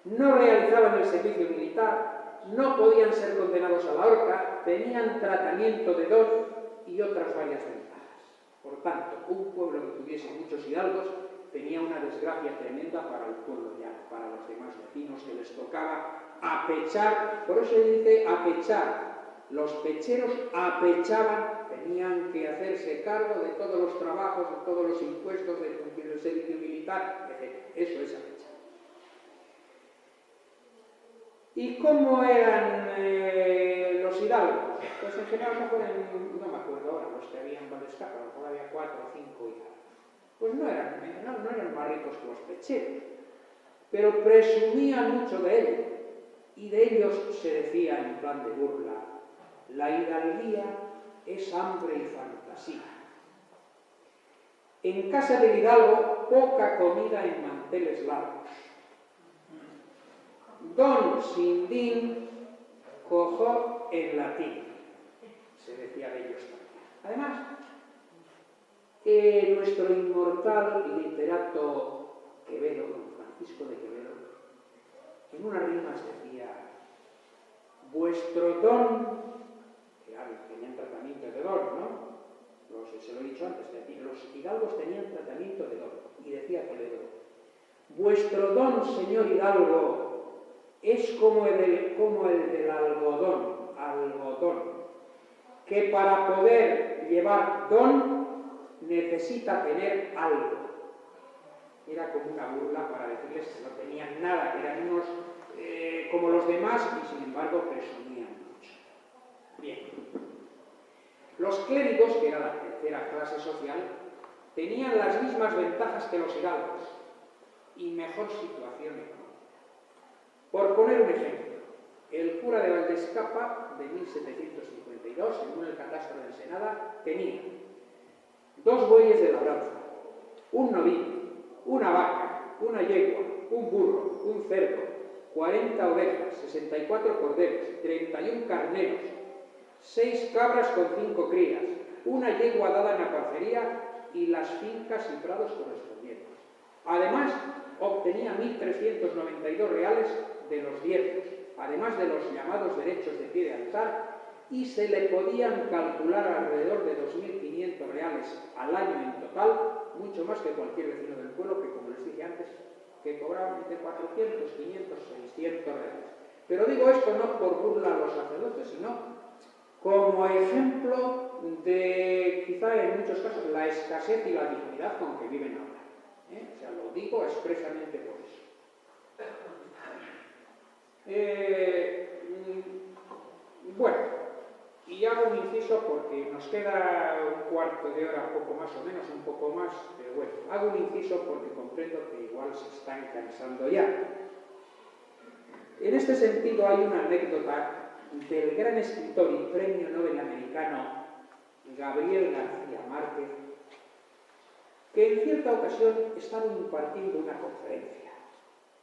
B: No realizaban el servicio militar, no podían ser condenados a la horca, tenían tratamiento de don y otras varias ventajas. Por tanto, un pueblo que tuviese muchos hidalgos tenía una desgracia tremenda para el pueblo llano, para los demás vecinos que les tocaba apechar, por eso se dice apechar. Los pecheros apechaban, tenían que hacerse cargo de todos los trabajos, de todos los impuestos, del servicio militar, etc. Eso es apechar. ¿Y cómo eran los hidalgos? Pues en general no me acuerdo ahora, los que había en Valdescapa, a lo mejor había 4 o 5 hidalgos. Pues no eran más ricos que los pecheros, pero presumían mucho de ellos. Y de ellos se decía en plan de burla: la hidalguía es hambre y fantasía. En casa del hidalgo, poca comida en manteles largos. Don sin din, cojo en latín, se decía de ellos también. Además, nuestro inmortal literato Quevedo, don Francisco de Quevedo, en unas rimas decía: vuestro don, claro, tenían tratamiento de don, ¿no? Se lo he dicho antes, los hidalgos tenían tratamiento de don. Y decía Quevedo: vuestro don, señor hidalgo, es como el del algodón, que para poder llevar don necesita tener algo. Era como una burla para decirles que no tenían nada, que eran unos como los demás y sin embargo presumían mucho. Bien. Los clérigos, que era la tercera clase social, tenían las mismas ventajas que los hidalgos y mejor situación económica. Por poner un ejemplo, el cura de Valdescapa de 1752, según el catastro de Ensenada, tenía 2 bueyes de labranza, un novillo, una vaca, una yegua, un burro, un cerdo, 40 ovejas, 64 corderos, 31 carneros, 6 cabras con 5 crías, una yegua dada en la parcería y las fincas y prados correspondientes. Además, obtenía 1.392 reales de los diezmos, además de los llamados derechos de pie de altar, y se le podían calcular alrededor de 2.500 reales al año en total, mucho más que cualquier vecino del pueblo, que, como les dije antes, que cobraban entre 400, 500, 600 reales. Pero digo esto no por burla a los sacerdotes, sino como ejemplo de, quizá en muchos casos, la escasez y la dignidad con que viven ahora. O sea, lo digo expresamente por eso. Bueno, y hago un inciso porque nos queda un cuarto de hora, poco más o menos, un poco más, pero bueno, hago un inciso porque comprendo que igual se están cansando ya. En este sentido hay una anécdota del gran escritor y premio Nobel americano Gabriel García Márquez, que en cierta ocasión estaba impartiendo una conferencia.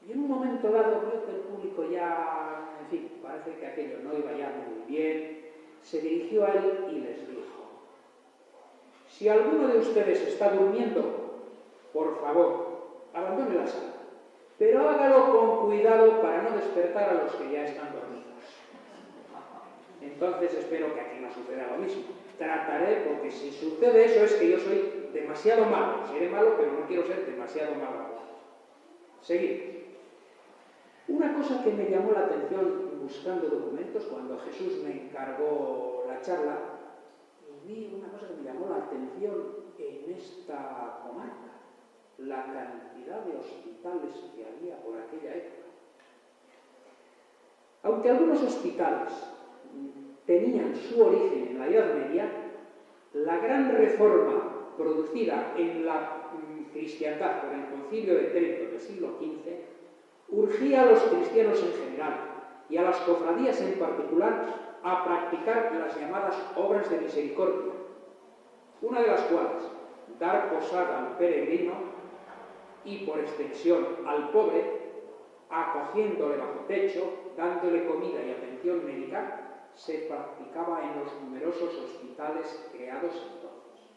B: Y en un momento dado vio que el público ya, en fin, parece que aquello no iba ya muy bien, se dirigió a él y les dijo: Si alguno de ustedes está durmiendo, por favor, abandone la sala, pero hágalo con cuidado para no despertar a los que ya están dormidos. Entonces espero que aquí no suceda lo mismo. Trataré, porque si sucede eso es que yo soy demasiado malo. Seré malo, pero no quiero ser demasiado malo. Seguimos. Una cosa que me llamó la atención buscando documentos cuando Jesús me encargó la charla, y vi una cosa que me llamó la atención en esta comarca, la cantidad de hospitales que había por aquella época. Aunque algunos hospitales tenían su origen en la Edad Media, la gran reforma producida en la cristiandad por el Concilio de Trento del siglo XV urgía a los cristianos en general y a las cofradías en particular a practicar las llamadas obras de misericordia, una de las cuales, dar posada al peregrino y, por extensión, al pobre, acogiéndole bajo techo, dándole comida y atención médica, se practicaba en los numerosos hospitales creados entonces.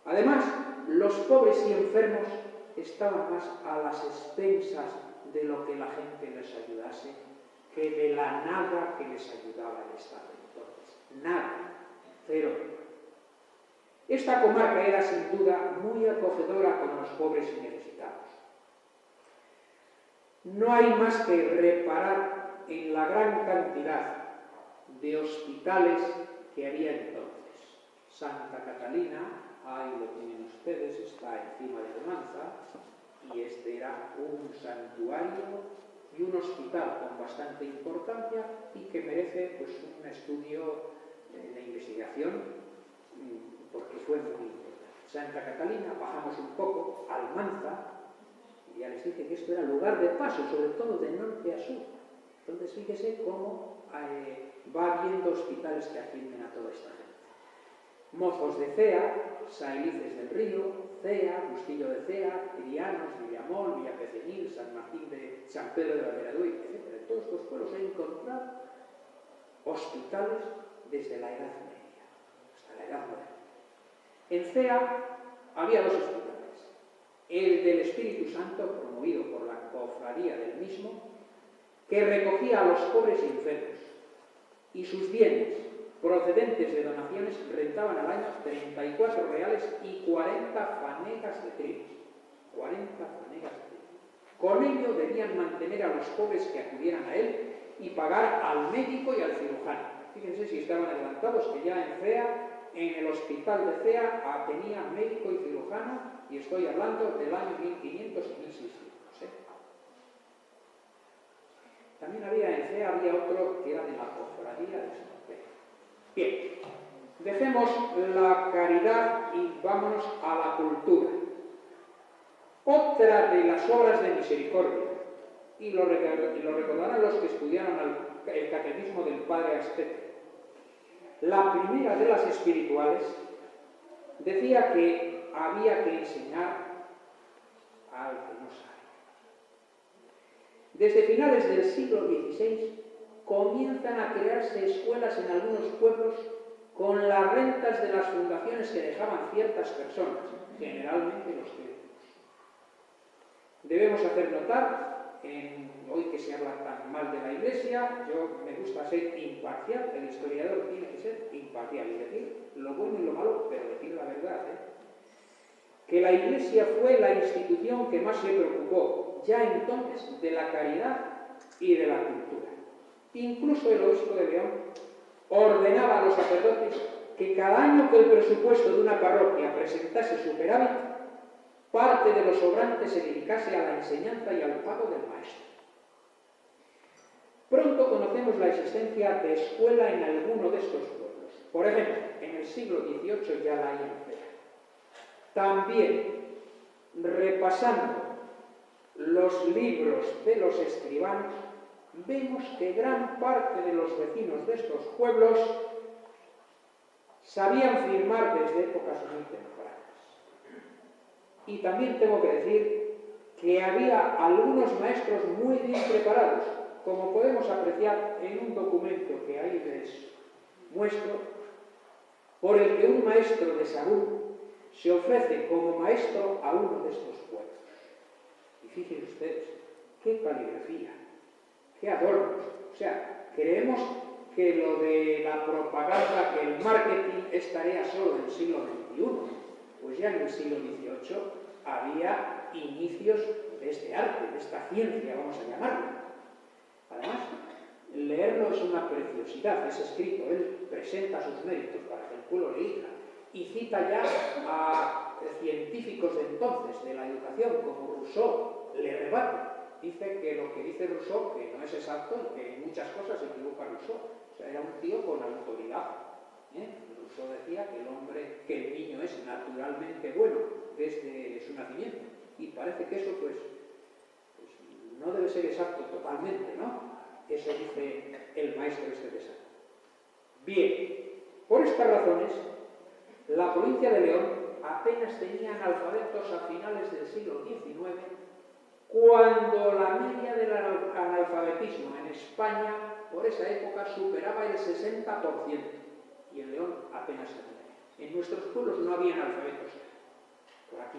B: Además, los pobres y enfermos estaban más a las expensas de lo que la gente les ayudase que de la nada que les ayudaba el Estado entonces. Nada, cero. Esta comarca era sin duda muy acogedora con los pobres y necesitados. No hay más que reparar en la gran cantidad de hospitales que había entonces. Santa Catalina, ahí lo tienen ustedes, está encima de Almanza, y este era un santuario y un hospital con bastante importancia y que merece pues, un estudio de investigación porque fue muy importante. Santa Catalina, bajamos un poco, Almanza, y ya les dije que esto era lugar de paso, sobre todo de norte a sur. Entonces fíjese cómo va habiendo hospitales que atienden a toda esta gente. Mozos de Cea, Sailices del Río, Cea, Bustillo de Cea, Trianos, Villamol, Villapecenil, San Martín de San Pedro de Valveraduy, etc. En todos estos pueblos he encontrado hospitales desde la Edad Media hasta la Edad Moderna. En Cea había dos hospitales. El del Espíritu Santo, promovido por la cofradía del mismo, que recogía a los pobres y enfermos, y sus bienes procedentes de donaciones rentaban al año 34 reales y 40 fanegas de trigo. 40 fanegas de trigo. Con ello debían mantener a los pobres que acudieran a él y pagar al médico y al cirujano. Fíjense si estaban adelantados, que ya en Cea, en el hospital de Cea, tenía médico y cirujano, y estoy hablando del año 1500 y 1600. También había en Cea, había otro que era de la cofradía de San Pedro. Bien, dejemos la caridad y vámonos a la cultura. Otra de las obras de misericordia, y lo recordarán los que estudiaron el catecismo del padre Astete. La primera de las espirituales decía que había que enseñar al que no sabe. Desde finales del siglo XVI comienzan a crearse escuelas en algunos pueblos con las rentas de las fundaciones que dejaban ciertas personas, generalmente los clérigos. Debemos hacer notar, hoy que se habla tan mal de la Iglesia, me gusta ser imparcial, el historiador tiene que ser imparcial y decir lo bueno y lo malo, pero decir la verdad, que la Iglesia fue la institución que más se preocupó ya entonces de la caridad y de la cultura. Incluso el obispo de León ordenaba a los sacerdotes que cada año que el presupuesto de una parroquia presentase superávit, parte de los sobrantes se dedicase a la enseñanza y al pago del maestro. Pronto conocemos la existencia de escuela en alguno de estos pueblos. Por ejemplo, en el siglo XVIII ya la hay en Cea. También, repasando los libros de los escribanos, vemos que gran parte de los vecinos de estos pueblos sabían firmar desde épocas muy tempranas. Y también tengo que decir que había algunos maestros muy bien preparados, como podemos apreciar en un documento que ahí les muestro, por el que un maestro de Sahagún se ofrece como maestro a uno de estos pueblos. Y fíjense ustedes, qué caligrafía, qué adornos. O sea, creemos que lo de la propaganda, que el marketing es tarea solo del siglo XXI. Pues ya en el siglo XVIII había inicios de este arte, de esta ciencia, vamos a llamarlo. Además, leerlo es una preciosidad, es escrito, él presenta sus méritos para que el pueblo le elija y cita ya a científicos de entonces, de la educación, como Rousseau, le rebate. Dice que lo que dice Rousseau, que no es exacto y que en muchas cosas se equivoca Rousseau. O sea, era un tío con autoridad. Rousseau decía que el niño es naturalmente bueno desde su nacimiento. Y parece que eso, pues no debe ser exacto totalmente, ¿no? Eso dice el maestro este de Sahagún. Bien, por estas razones, la provincia de León apenas tenía analfabetos a finales del siglo XIX, cuando la media del analfabetismo en España, por esa época, superaba el 60%, y en León apenas había. En nuestros pueblos no había analfabetos, por aquí.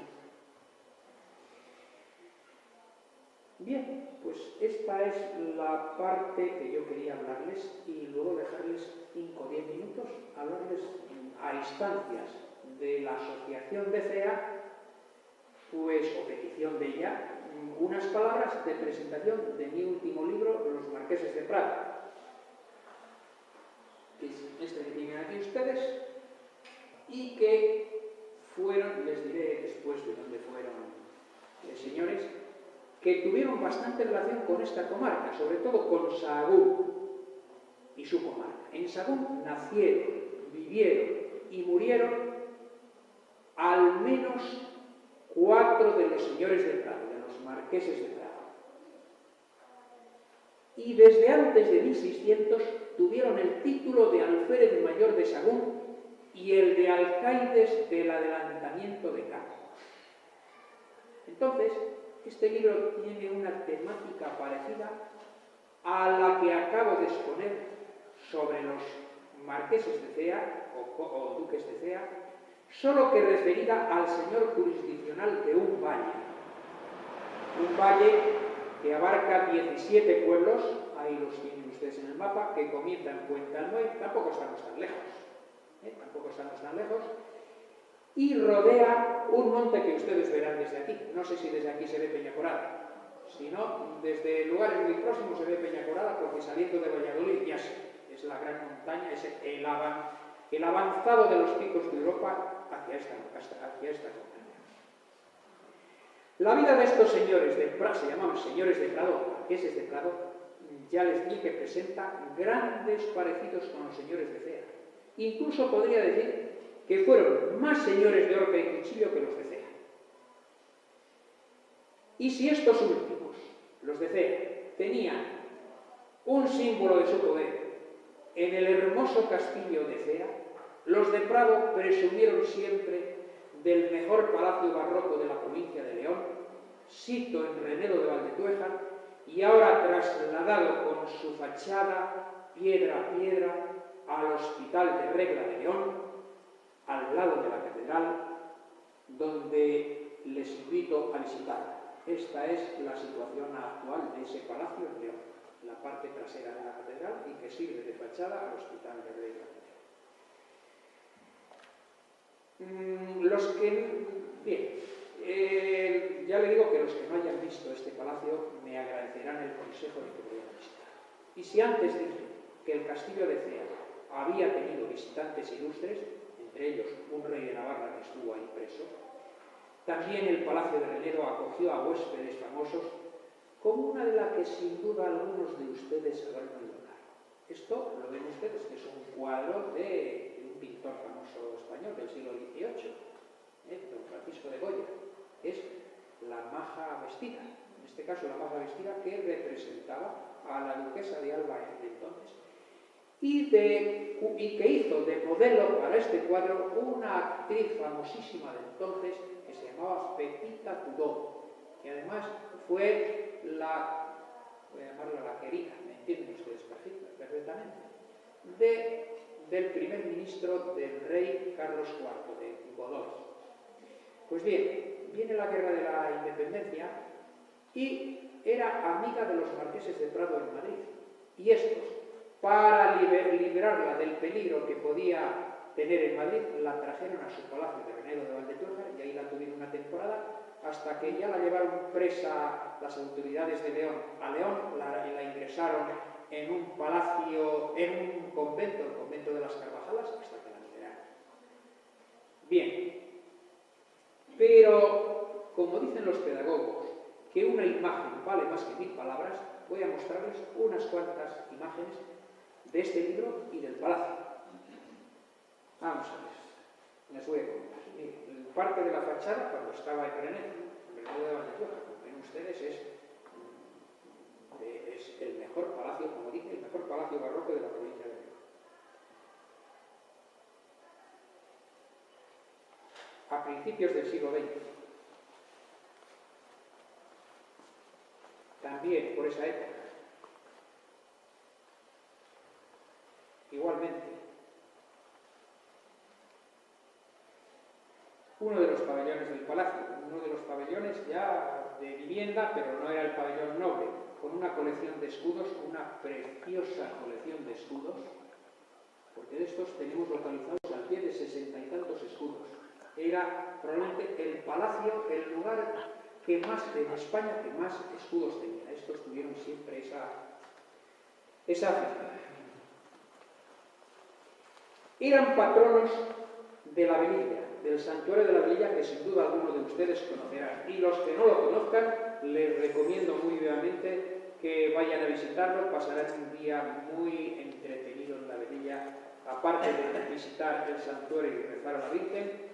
B: Bien, pues esta es la parte que yo quería hablarles y luego dejarles 5 o 10 minutos, hablarles a instancias de la asociación de CEA, pues, o petición de ella, unas palabras de presentación de mi último libro, Los Marqueses de Prado, que es este que tienen aquí ustedes, y que fueron, les diré después de dónde fueron, señores, que tuvieron bastante relación con esta comarca, sobre todo con Sahagún y su comarca. En Sahagún nacieron, vivieron y murieron al menos 4 de los señores de Prado, de los marqueses de Prado. Y desde antes de 1600 tuvieron el título de alférez mayor de Sahagún y el de alcaides del adelantamiento de Cádiz. Entonces, este libro tiene una temática parecida a la que acabo de exponer sobre los marqueses de Cea o duques de Cea, solo que referida al señor jurisdiccional de un valle que abarca 17 pueblos, ahí los tienen ustedes en el mapa, que comienza en Puente Almoy, tampoco estamos tan lejos, y rodea un monte que ustedes verán desde aquí. No sé si desde aquí se ve Peñacorada. Si no, desde lugares muy próximos se ve Peñacorada, porque saliendo de Valladolid ya es la gran montaña, es el avanzado de los picos de Europa hacia esta montaña. La vida de estos señores de Prado, se llamaban señores de Prado, marqueses de Prado, ya les dije que presenta grandes parecidos con los señores de Cea. Incluso podría decir que fueron más señores de horca y cuchillo que los de Cea. Y si estos últimos, los de Cea, tenían un símbolo de su poder en el hermoso castillo de Cea, los de Prado presumieron siempre del mejor palacio barroco de la provincia de León, sito en Renedo de Valdetueja, y ahora trasladado con su fachada, piedra a piedra, al Hospital de Regla de León, al lado de la catedral, donde les invito a visitar. Esta es la situación actual de ese palacio en León, la parte trasera de la catedral y que sirve de fachada al Hospital de Regla de León. Ya le digo que los que no hayan visto este palacio me agradecerán el consejo de que vayan a visitar. Y si antes dije que el castillo de Cea había tenido visitantes ilustres, entre ellos un rey de Navarra que estuvo ahí preso, también el Palacio de Renedo acogió a huéspedes famosos, como una de las que sin duda algunos de ustedes habrán oído hablar. Esto lo ven ustedes, que es un cuadro de un pintor famoso español del siglo XVIII, don Francisco de Goya. Es la maja vestida, en este caso la maja vestida que representaba a la duquesa de Alba de entonces. Y que hizo de modelo para este cuadro una actriz famosísima de entonces que se llamaba Pepita Tudó, que además fue voy a llamarla la querida, me entienden ustedes perfectamente, de del primer ministro del rey Carlos IV, de Godoy. Pues bien, viene la guerra de la independencia y era amiga de los marqueses de Prado en Madrid. Y estos, para librarla del peligro que podía tener en Madrid, la trajeron a su palacio de Renedo de Valdetuerja y ahí la tuvieron una temporada hasta que ya la llevaron presa las autoridades de León a León, la ingresaron en un palacio, en un convento, el convento de las Carvajalas, hasta que la liberaron. Bien, pero como dicen los pedagogos, que una imagen vale más que 1000 palabras, voy a mostrarles unas cuantas imágenes de este libro y del palacio. Vamos a ver, les voy a contar. Miren, parte de la fachada, cuando estaba en Renedo de Valdetuerja, como ven ustedes, es el mejor palacio, como dije, el mejor palacio barroco de la provincia de León. A principios del siglo XX. También por esa época. Igualmente, uno de los pabellones del palacio, uno de los pabellones ya de vivienda, pero no era el pabellón noble, con una colección de escudos, una preciosa colección de escudos, porque de estos tenemos localizados al pie de 60 y tantos escudos. Era probablemente el palacio, el lugar que más en España que más escudos tenía. Estos tuvieron siempre esa afición. Eran patronos de la Velilla, del santuario de la Velilla, que sin duda alguno de ustedes conocerán. Y los que no lo conozcan, les recomiendo muy vivamente que vayan a visitarlo. Pasarán un día muy entretenido en la Velilla, aparte de visitar el santuario y rezar a la Virgen,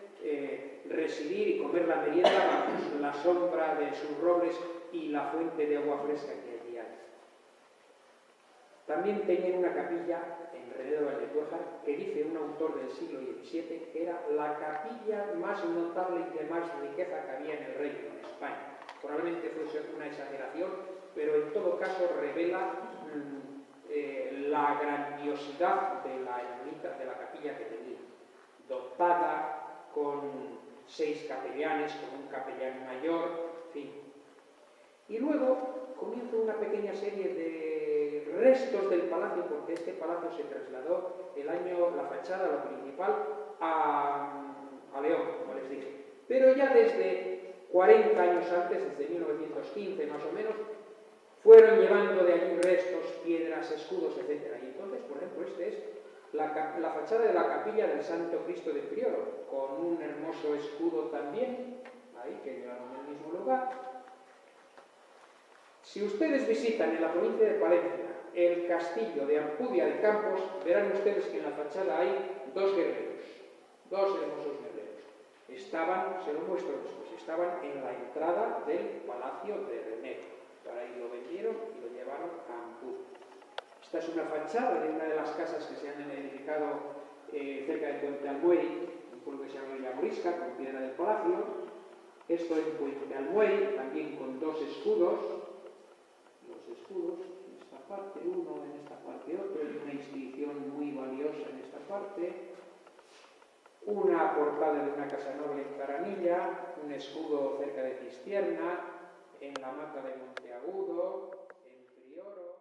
B: residir y comer la merienda bajo la sombra de sus robles y la fuente de agua fresca que allí hay. También tenían una capilla en Renedo de Valdetuerja que dice un autor del siglo XVII que era la capilla más notable y de más riqueza que había en el reino, en España. Probablemente fuese una exageración, pero en todo caso revela la grandiosidad de la capilla que tenía, dotada con 6 capellanes, con un capellán mayor, en fin. Y luego comienza una pequeña serie de restos del palacio, porque este palacio se trasladó la fachada, lo principal, a León, como les dije. Pero ya desde 40 años antes, desde 1915 más o menos, fueron llevando de allí restos, piedras, escudos, etc. Y entonces, por ejemplo, este es la fachada de la capilla del Santo Cristo de Prioro, con un hermoso escudo también, ahí que llevaron en el mismo lugar. Si ustedes visitan en la provincia de Palencia el castillo de Ampudia de Campos, verán ustedes que en la fachada hay 2 guerreros, 2 hermosos guerreros. Estaban, se lo muestro después, estaban en la entrada del palacio de Renedo. Para ahí lo vendieron y lo llevaron a Ampudia. Esta es una fachada de una de las casas que se han edificado cerca de Puente Almuey, un pueblo que se llama Villa Morisca, con piedra del palacio. Esto en Puente Almuey, también con 2 escudos. Los escudos, en esta parte uno, en esta parte otro, y una inscripción muy valiosa en esta parte. Una portada de una casa noble en Caranilla, un escudo cerca de Cistierna, en la Mata de Monteagudo, en Prioro,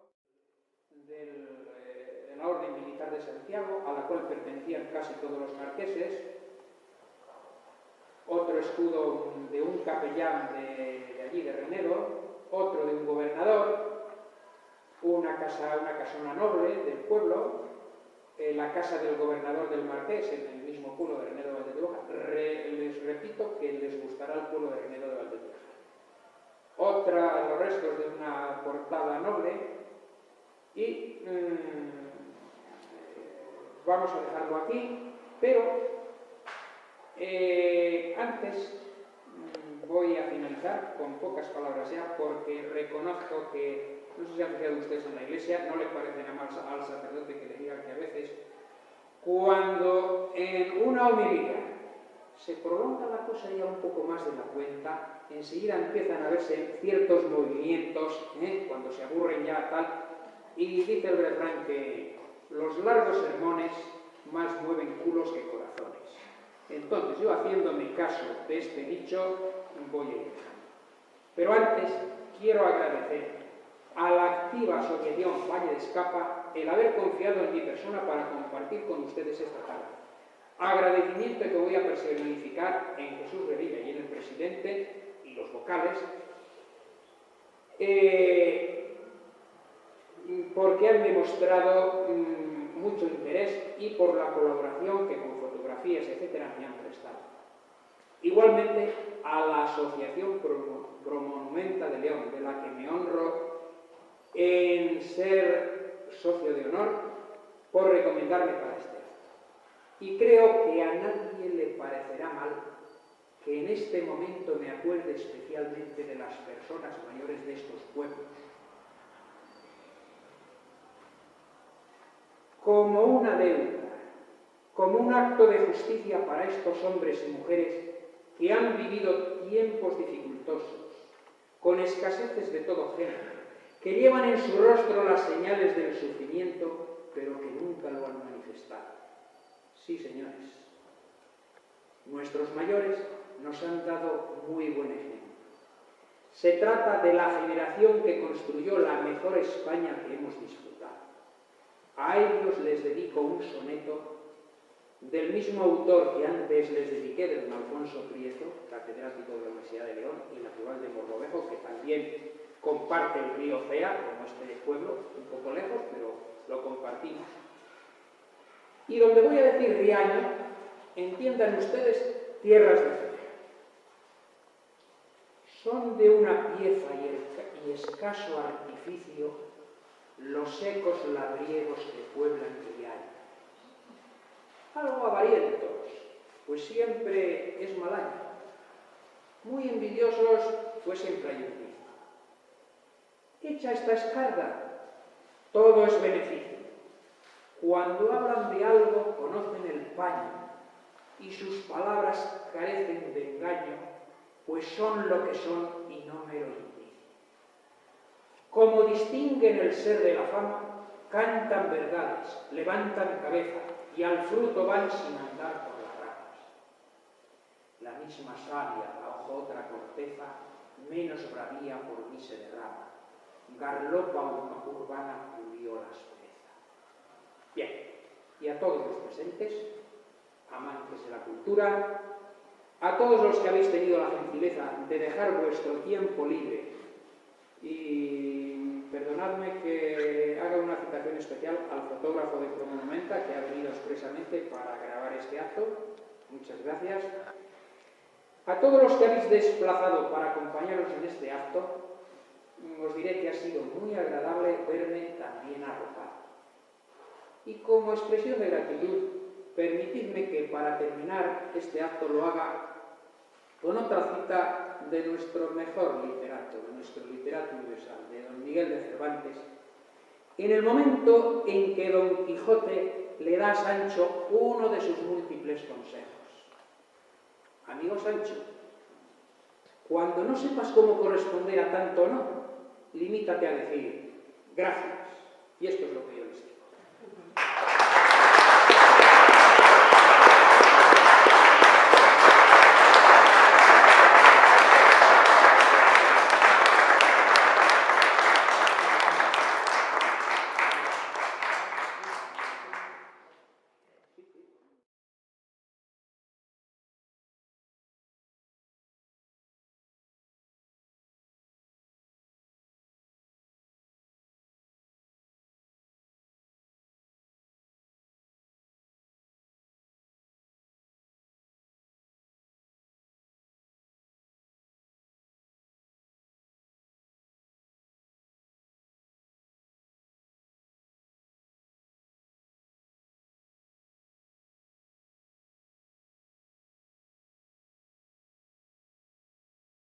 B: de la Orden Militar de Santiago, a la cual pertenecían casi todos los marqueses. Otro escudo de un capellán de allí, de Renedo, otro de un gobernador, una casona noble del pueblo, la casa del gobernador del Marqués, en el mismo pueblo de Renedo de Valdetuerja. Les repito que les gustará el pueblo de Renedo de Valdetuerja. Los restos de una portada noble y vamos a dejarlo aquí, pero antes voy a finalizar con pocas palabras ya, porque reconozco que, no sé si han fijado ustedes en la iglesia, no les parece nada más al sacerdote que le diga que a veces, cuando en una homilía se prolonga la cosa ya un poco más de la cuenta, enseguida empiezan a verse ciertos movimientos, cuando se aburren ya tal, y dice el refrán que los largos sermones en culos que corazones. Entonces, yo haciéndome caso de este dicho, voy a ir dejando. Pero antes, quiero agradecer a la activa asociación Valle de Escapa el haber confiado en mi persona para compartir con ustedes esta tarde. Agradecimiento que voy a personificar en Jesús Revilla y en el presidente y los vocales, porque han demostrado mucho interés y por la colaboración que con fotografías, etcétera, me han prestado. Igualmente a la Asociación Promonumenta de León, de la que me honro en ser socio de honor por recomendarme para este acto. Y creo que a nadie le parecerá mal que en este momento me acuerde especialmente de las personas mayores de estos pueblos, como una deuda, como un acto de justicia para estos hombres y mujeres que han vivido tiempos dificultosos, con escaseces de todo género, que llevan en su rostro las señales del sufrimiento, pero que nunca lo han manifestado. Sí, señores, nuestros mayores nos han dado muy buen ejemplo. Se trata de la generación que construyó la mejor España que hemos disfrutado. A ellos les dedico un soneto del mismo autor que antes les dediqué, de don Alfonso Prieto, catedrático de la Universidad de León y natural de Morrovejo, que también comparte el río Cea, como este pueblo, un poco lejos, pero lo compartimos. Y donde voy a decir Riaño, entiendan ustedes tierras de Cea. Son de una pieza y escaso artificio los secos labriegos que pueblan Riaño. Algo avarientos, pues siempre es mal año. Muy envidiosos, pues siempre hay un pico. Hecha esta escarda, todo es beneficio. Cuando hablan de algo, conocen el paño, y sus palabras carecen de engaño, pues son lo que son y no mero indicio. Como distinguen el ser de la fama, cantan verdades, levantan cabeza, y al fruto van sin andar por las ramas. La misma savia, la otra corteza, menos bravía por mí se derrama. Garlopa urbana cubrió la aspereza. Bien, y a todos los presentes, amantes de la cultura, a todos los que habéis tenido la gentileza de dejar vuestro tiempo libre y perdonadme que haga una citación especial al fotógrafo de Promonumenta que ha venido expresamente para grabar este acto. Muchas gracias. A todos los que habéis desplazado para acompañaros en este acto, os diré que ha sido muy agradable verme también arropado. Y como expresión de gratitud, permitidme que para terminar este acto lo haga con otra cita de nuestro mejor literato, de nuestro literato universal, de don Miguel de Cervantes, en el momento en que don Quijote le da a Sancho uno de sus múltiples consejos. Amigo Sancho, cuando no sepas cómo corresponder a tanto no, limítate a decir gracias. Y esto es lo que yo les digo.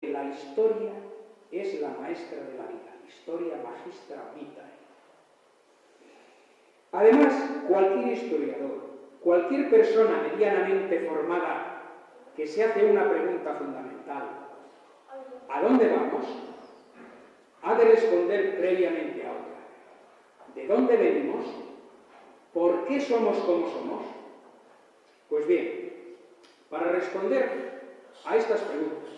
B: La historia es la maestra de la vida, historia magistra vitae. Además, cualquier historiador, cualquier persona medianamente formada que se hace una pregunta fundamental, ¿a dónde vamos?, ha de responder previamente a otra. ¿De dónde venimos? ¿Por qué somos como somos? Pues bien, para responder a estas preguntas,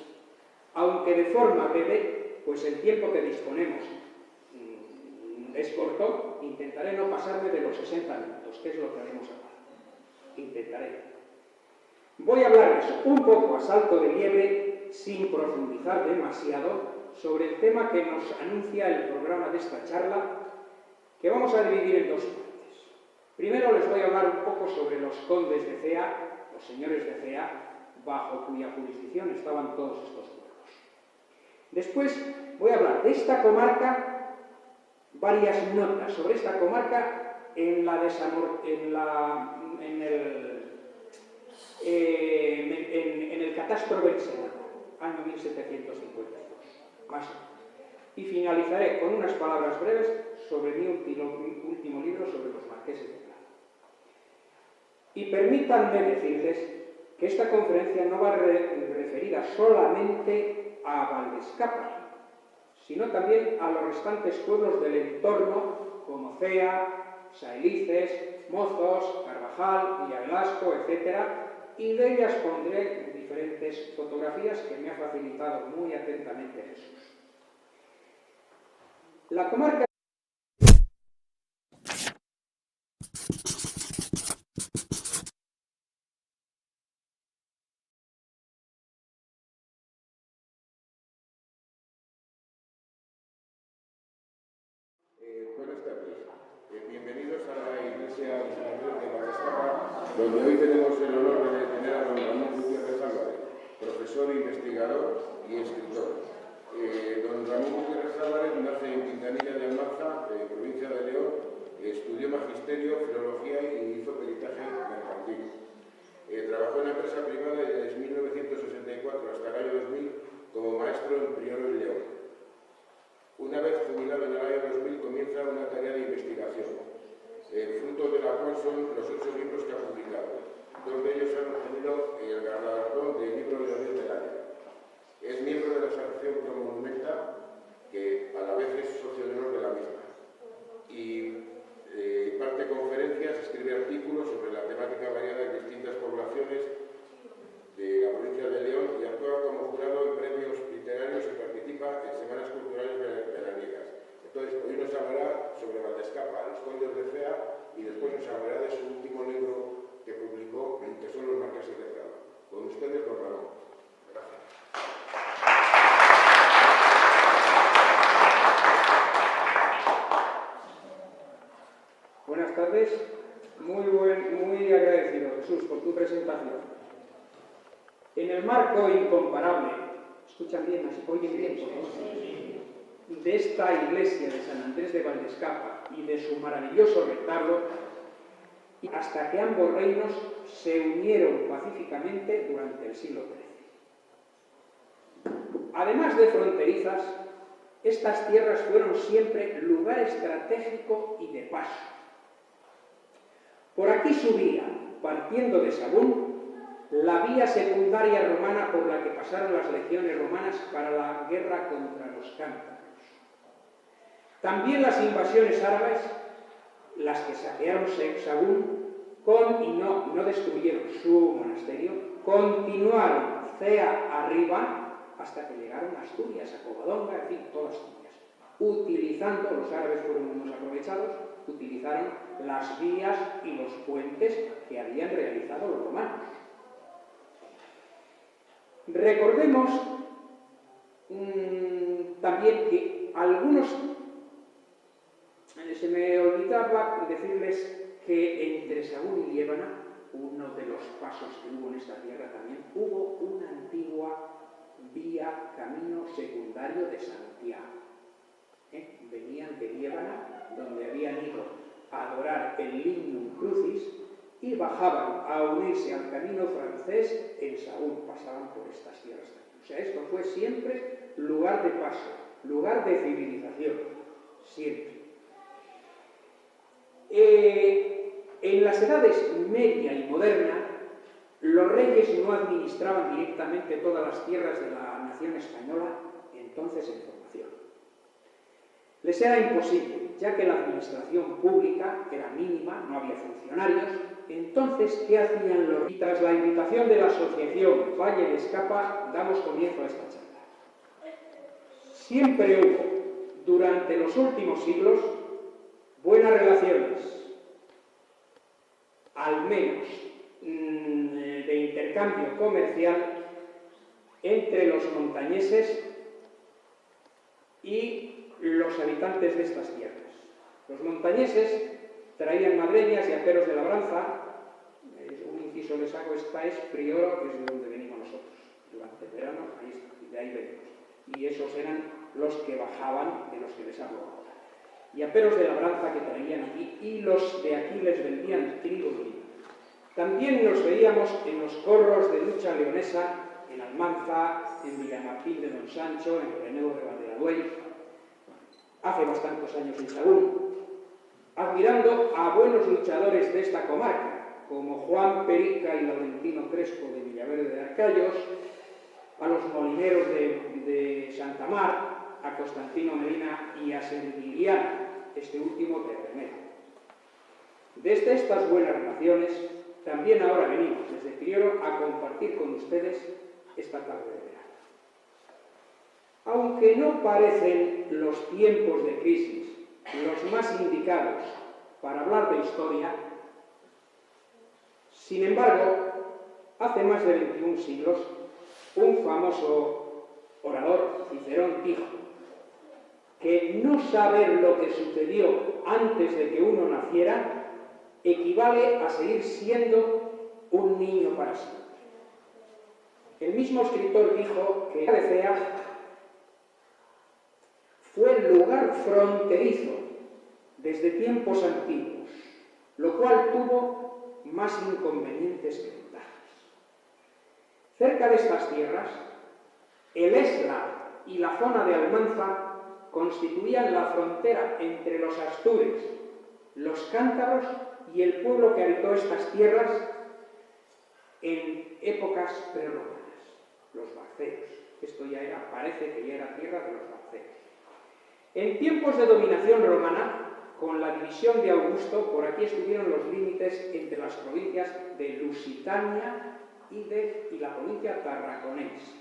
B: aunque de forma breve, pues el tiempo que disponemos es corto, intentaré no pasarme de los 60 minutos, que es lo que haremos ahora. Intentaré. Voy a hablarles un poco a salto de liebre, sin profundizar demasiado, sobre el tema que nos anuncia el programa de esta charla, que vamos a dividir en dos partes. Primero les voy a hablar un poco sobre los condes de Cea, los señores de Cea, bajo cuya jurisdicción estaban todos estos pueblos. Después voy a hablar de esta comarca, varias notas sobre esta comarca en el catastro veneciano, año 1752, más o menos. Y finalizaré con unas palabras breves sobre mi último libro sobre los marqueses de Prado. Y permítanme decirles que esta conferencia no va referida solamente a Valdescapa, sino también a los restantes pueblos del entorno, como Cea, Saelices, Mozos, Carvajal, Villavelasco, etc. Y de ellas pondré diferentes fotografías que me ha facilitado muy atentamente Jesús. La comarca
A: buenas tardes. Bienvenidos a la Iglesia de San Andrés de Valdescapa, donde hoy tenemos el honor de tener a don Ramón Gutiérrez Álvarez, profesor, investigador y escritor. Don Ramón Gutiérrez Álvarez nace en Quintanilla de Almanza, provincia de León, estudió magisterio, filología y hizo peritaje mercantil. Trabajó en la empresa privada desde 1964 hasta el año 2000 como maestro en Prioro y León. Una vez jubilado en el año 2000 comienza una tarea de investigación, fruto de la cual son los 8 libros que ha publicado. 2 de ellos han obtenido el galardón del libro de Leonel del año. Es miembro de la asociación Promonumenta, que a la vez es socio de honor de la misma. Y parte conferencias, escribe artículos sobre la temática variada en distintas poblaciones de la provincia de León y actúa como jurado en premios literarios y participa en semanas culturales veraniegas. Entonces, hoy nos hablará sobre Valdescapa, los condes de Cea, y después nos hablará de su último libro que publicó, que son los marqueses de Prado. Con ustedes, don Ramón. Gracias.
B: Buenas tardes, muy agradecido, Jesús, por tu presentación. En el marco incomparable, escuchan bien, así oyen bien, de esta iglesia de San Andrés de Valdescapa y de su maravilloso retablo, hasta que ambos reinos se unieron pacíficamente durante el siglo XIII. Además de fronterizas, estas tierras fueron siempre lugar estratégico y de paso. Por aquí subía, partiendo de Sagún, la vía secundaria romana por la que pasaron las legiones romanas para la guerra contra los cántabros. También las invasiones árabes, las que saquearon Sagún y no destruyeron su monasterio, continuaron Cea arriba hasta que llegaron a Asturias, a Covadonga, en fin, todas Asturias. Utilizando, los árabes fueron unos aprovechados, utilizaron las vías y los puentes que habían realizado los romanos. Recordemos también que algunos, se me olvidaba decirles que entre Sagún y Liébana, uno de los pasos que hubo en esta tierra también, hubo una antigua vía, camino secundario de Santiago. Venían de Liébana, donde habían ido a adorar el Lignum Crucis, y bajaban a unirse al camino francés en Sagún, pasaban por estas tierras también. O sea, esto fue siempre lugar de paso, lugar de civilización, siempre. En las edades media y moderna, los reyes no administraban directamente todas las tierras de la nación española, entonces en formación. Les era imposible. ya que la administración pública era mínima, no había funcionarios. Entonces, ¿qué hacían los? Y tras la invitación de la asociación Valle de Escapa, damos comienzo a esta charla. Siempre hubo, durante los últimos siglos, buenas relaciones, al menos de intercambio comercial, entre los montañeses y los habitantes de estas tierras. Los montañeses traían madreñas y aperos de labranza. Un inciso les hago, esta es Prioro, que es de donde venimos nosotros. Durante el verano, ahí está, y de ahí venimos. Y esos eran los que bajaban, de los que les hablo ahora. Y aperos de labranza que traían aquí, y los de aquí les vendían trigo y vino. También nos veíamos en los corros de lucha leonesa, en Almanza, en Villamartín de Don Sancho, en Renego de Valdeaduey, hace bastantes años en Sagún, admirando a buenos luchadores de esta comarca, como Juan Perica y Laurentino Crespo de Villaverde de Arcayos, a los molineros de Santa Mar, a Constantino Medina y a Sendiliana, este último de Remero. Desde estas buenas relaciones, también ahora venimos desde Prioro a compartir con ustedes esta tarde de verano. Aunque no parecen los tiempos de crisis los más indicados para hablar de historia, sin embargo, hace más de 21 siglos, un famoso orador, Cicerón, dijo que no saber lo que sucedió antes de que uno naciera equivale a seguir siendo un niño para siempre. El mismo escritor dijo que Lecea fue el lugar fronterizo desde tiempos antiguos, lo cual tuvo más inconvenientes que ventajas. Cerca de estas tierras, el Esla y la zona de Almanza constituían la frontera entre los astures, los cántabros y el pueblo que habitó estas tierras en épocas prerromanas, los barceos. Esto ya era, parece que ya era tierra de los barceos. En tiempos de dominación romana, con la división de Augusto, por aquí estuvieron los límites entre las provincias de Lusitania y la provincia tarraconense.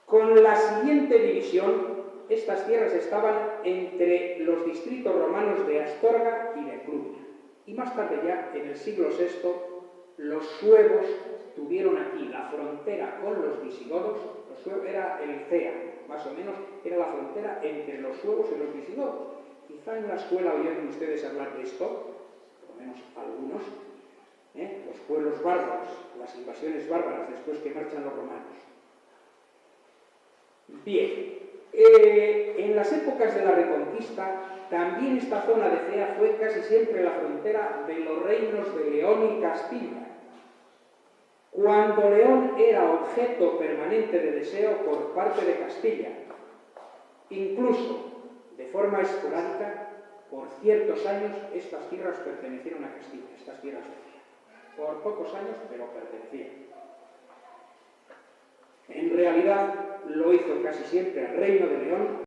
B: Con la siguiente división, estas tierras estaban entre los distritos romanos de Astorga y de Clunia. Y más tarde ya, en el siglo VI, los suevos tuvieron aquí la frontera con los visigodos. Los suevos era el Cea, más o menos, era la frontera entre los suevos y los visigodos. Quizá en la escuela oyeron ustedes hablar de esto, por lo menos algunos, los pueblos bárbaros, las invasiones bárbaras después que marchan los romanos. Bien, en las épocas de la Reconquista, también esta zona de Cea fue casi siempre la frontera de los reinos de León y Castilla, cuando León era objeto permanente de deseo por parte de Castilla, incluso de forma esporádica, por ciertos años estas tierras pertenecieron a Castilla, estas tierras de Cea. Por pocos años, pero pertenecían. En realidad lo hizo casi siempre al Reino de León